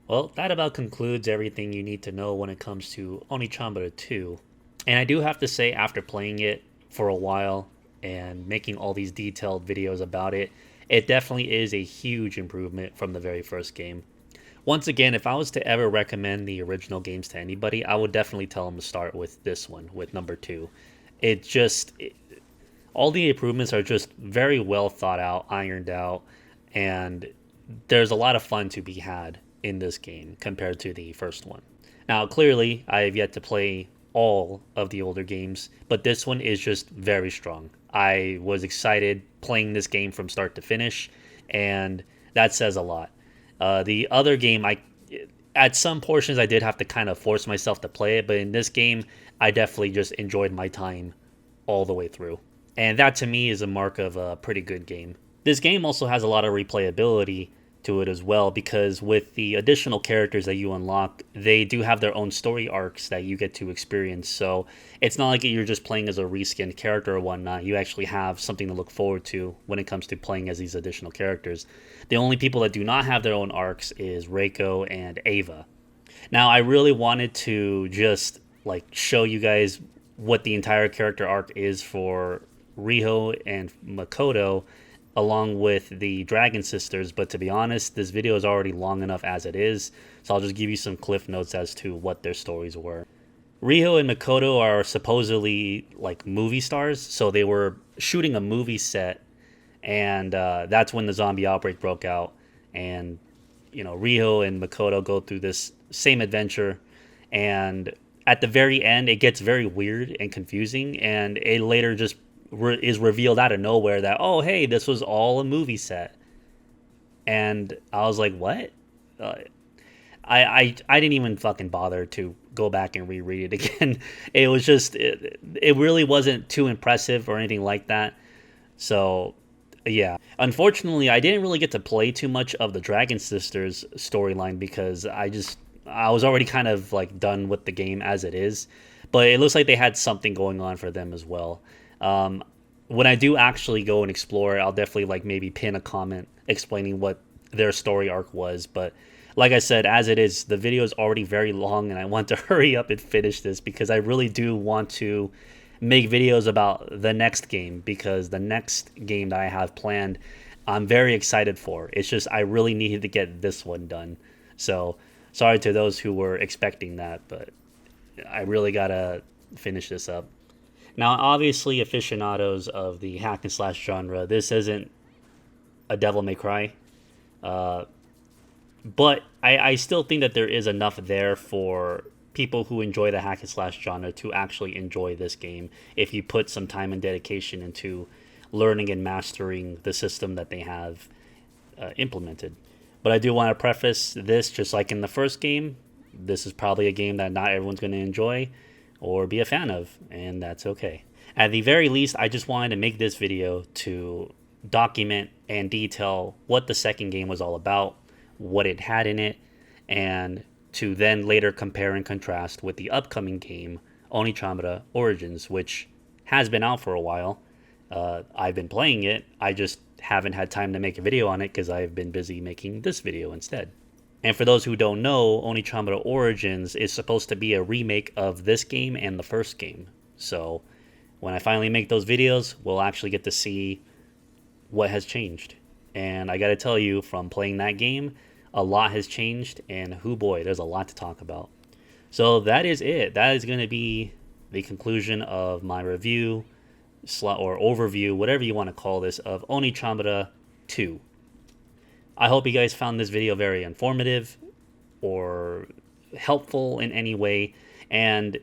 Well, that about concludes everything you need to know when it comes to Oneechanbara 2. And I do have to say, after playing it for a while and making all these detailed videos about it, it definitely is a huge improvement from the very first game. Once again, if I was to ever recommend the original games to anybody, I would definitely tell them to start with this one, with number 2. All the improvements are just very well thought out, ironed out, and there's a lot of fun to be had in this game compared to the first one. Now, clearly, I have yet to play all of the older games, but this one is just very strong. I was excited playing this game from start to finish, and that says a lot. The other game, at some portions I did have to kind of force myself to play it, but in this game, I definitely just enjoyed my time all the way through. And that to me is a mark of a pretty good game. This game also has a lot of replayability to it as well, because with the additional characters that you unlock, they do have their own story arcs that you get to experience. So it's not like you're just playing as a reskinned character or whatnot. You actually have something to look forward to when it comes to playing as these additional characters. The only people that do not have their own arcs is Reiko and Ava. Now, I really wanted to just like show you guys what the entire character arc is for Riho and Makoto, along with the Dragon Sisters, but to be honest, this video is already long enough as it is, so I'll just give you some cliff notes as to what their stories were. Riho and Makoto are supposedly like movie stars, so they were shooting a movie set, and that's when the zombie outbreak broke out, and Riho and Makoto go through this same adventure, and at the very end, it gets very weird and confusing, and it later just is revealed out of nowhere that, oh, hey, this was all a movie set. And I was like, what? I didn't even fucking bother to go back and reread it again. It was just, it really wasn't too impressive or anything like that. So, yeah. Unfortunately, I didn't really get to play too much of the Dragon Sisters storyline because I was already kind of like done with the game as it is. But it looks like they had something going on for them as well. When I do actually go and explore, I'll definitely like maybe pin a comment explaining what their story arc was. But like I said, as it is, the video is already very long, and I want to hurry up and finish this because I really do want to make videos about the next game, because the next game that I have planned, I'm very excited for. It's just I really needed to get this one done. So sorry to those who were expecting that, but I really gotta finish this up. Now, obviously, aficionados of the hack and slash genre, this isn't a Devil May Cry. But I still think that there is enough there for people who enjoy the hack and slash genre to actually enjoy this game if you put some time and dedication into learning and mastering the system that they have implemented. But I do want to preface this, just like in the first game, this is probably a game that not everyone's going to enjoy or be a fan of, and that's okay. At the very least, I just wanted to make this video to document and detail what the second game was all about, what it had in it, and to then later compare and contrast with the upcoming game, Oneechanbara Origins, which has been out for a while. I've been playing it, I just haven't had time to make a video on it because I've been busy making this video instead. And for those who don't know, Oneechanbara Origins is supposed to be a remake of this game and the first game. So when I finally make those videos, we'll actually get to see what has changed. And I gotta tell you, from playing that game, a lot has changed, and hoo boy, there's a lot to talk about. So that is it. That is going to be the conclusion of my review or overview, whatever you want to call this, of Oneechanbara 2. I hope you guys found this video very informative or helpful in any way, and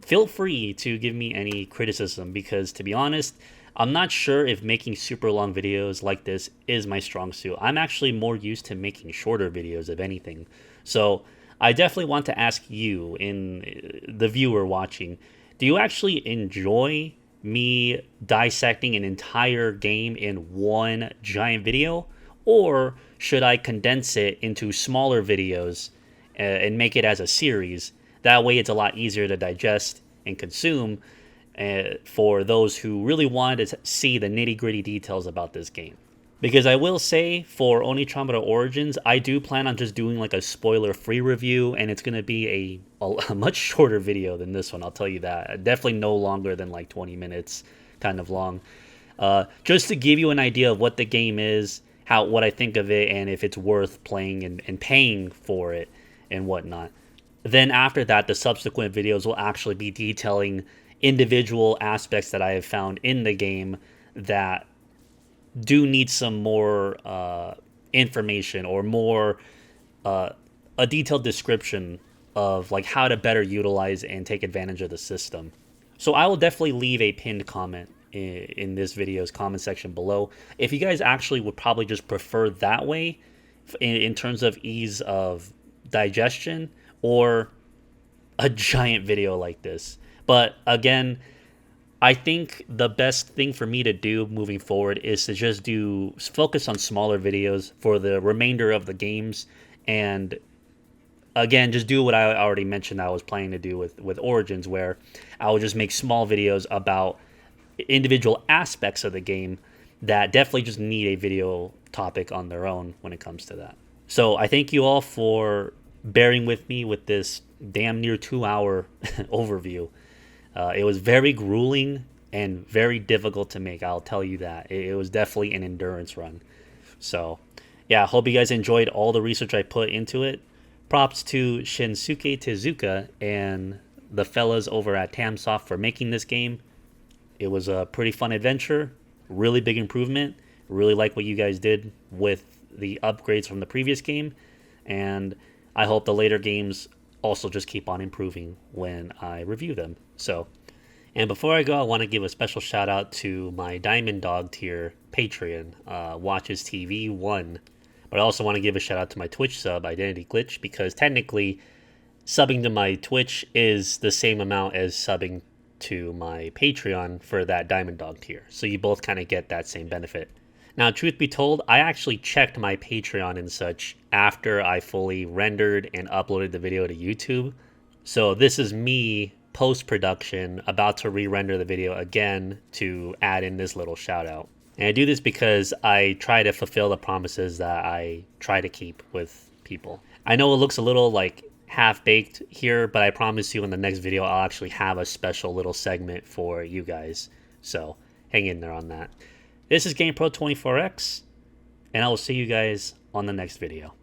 feel free to give me any criticism, because to be honest, I'm not sure if making super long videos like this is my strong suit. I'm actually more used to making shorter videos, if anything. So I definitely want to ask you, the viewer watching, do you actually enjoy me dissecting an entire game in one giant video? Or should I condense it into smaller videos and make it as a series? That way it's a lot easier to digest and consume for those who really wanted to see the nitty-gritty details about this game. Because I will say, for Oneechanbara Origins, I do plan on just doing like a spoiler-free review, and it's going to be a much shorter video than this one, I'll tell you that. Definitely no longer than like 20 minutes, kind of long. Just to give you an idea of what the game is, what I think of it, and if it's worth playing and paying for it and whatnot. Then after that, the subsequent videos will actually be detailing individual aspects that I have found in the game that do need some more information, or more a detailed description of like how to better utilize and take advantage of the system. So I will definitely leave a pinned comment in this video's comment section below if you guys actually would probably just prefer that way in terms of ease of digestion, or a giant video like this. But again, I think the best thing for me to do moving forward is to just focus on smaller videos for the remainder of the games, and again, just do what I already mentioned I was planning to do with Origins, where I will just make small videos about individual aspects of the game that definitely just need a video topic on their own when it comes to that. So I thank you all for bearing with me with this damn near 2-hour overview. It was very grueling and very difficult to make. I'll tell you that. It was definitely an endurance run. So, yeah, hope you guys enjoyed all the research I put into it. Props to Shinsuke Tezuka and the fellas over at Tamsoft for making this game. It was a pretty fun adventure, really big improvement. Really like what you guys did with the upgrades from the previous game, and I hope the later games also just keep on improving when I review them. So, and before I go, I want to give a special shout out to my Diamond Dog tier Patreon, Watches TV 1. But I also want to give a shout out to my Twitch sub, Identity Glitch, because technically subbing to my Twitch is the same amount as subbing to my Patreon for that Diamond Dog tier. So you both kind of get that same benefit. Now, truth be told, I actually checked my Patreon and such after I fully rendered and uploaded the video to YouTube. So this is me post-production about to re-render the video again to add in this little shout out. And I do this because I try to fulfill the promises that I try to keep with people. I know it looks a little like half-baked here, but I promise you in the next video I'll actually have a special little segment for you guys. So hang in there on that. This is GamePro 24X, and I will see you guys on the next video.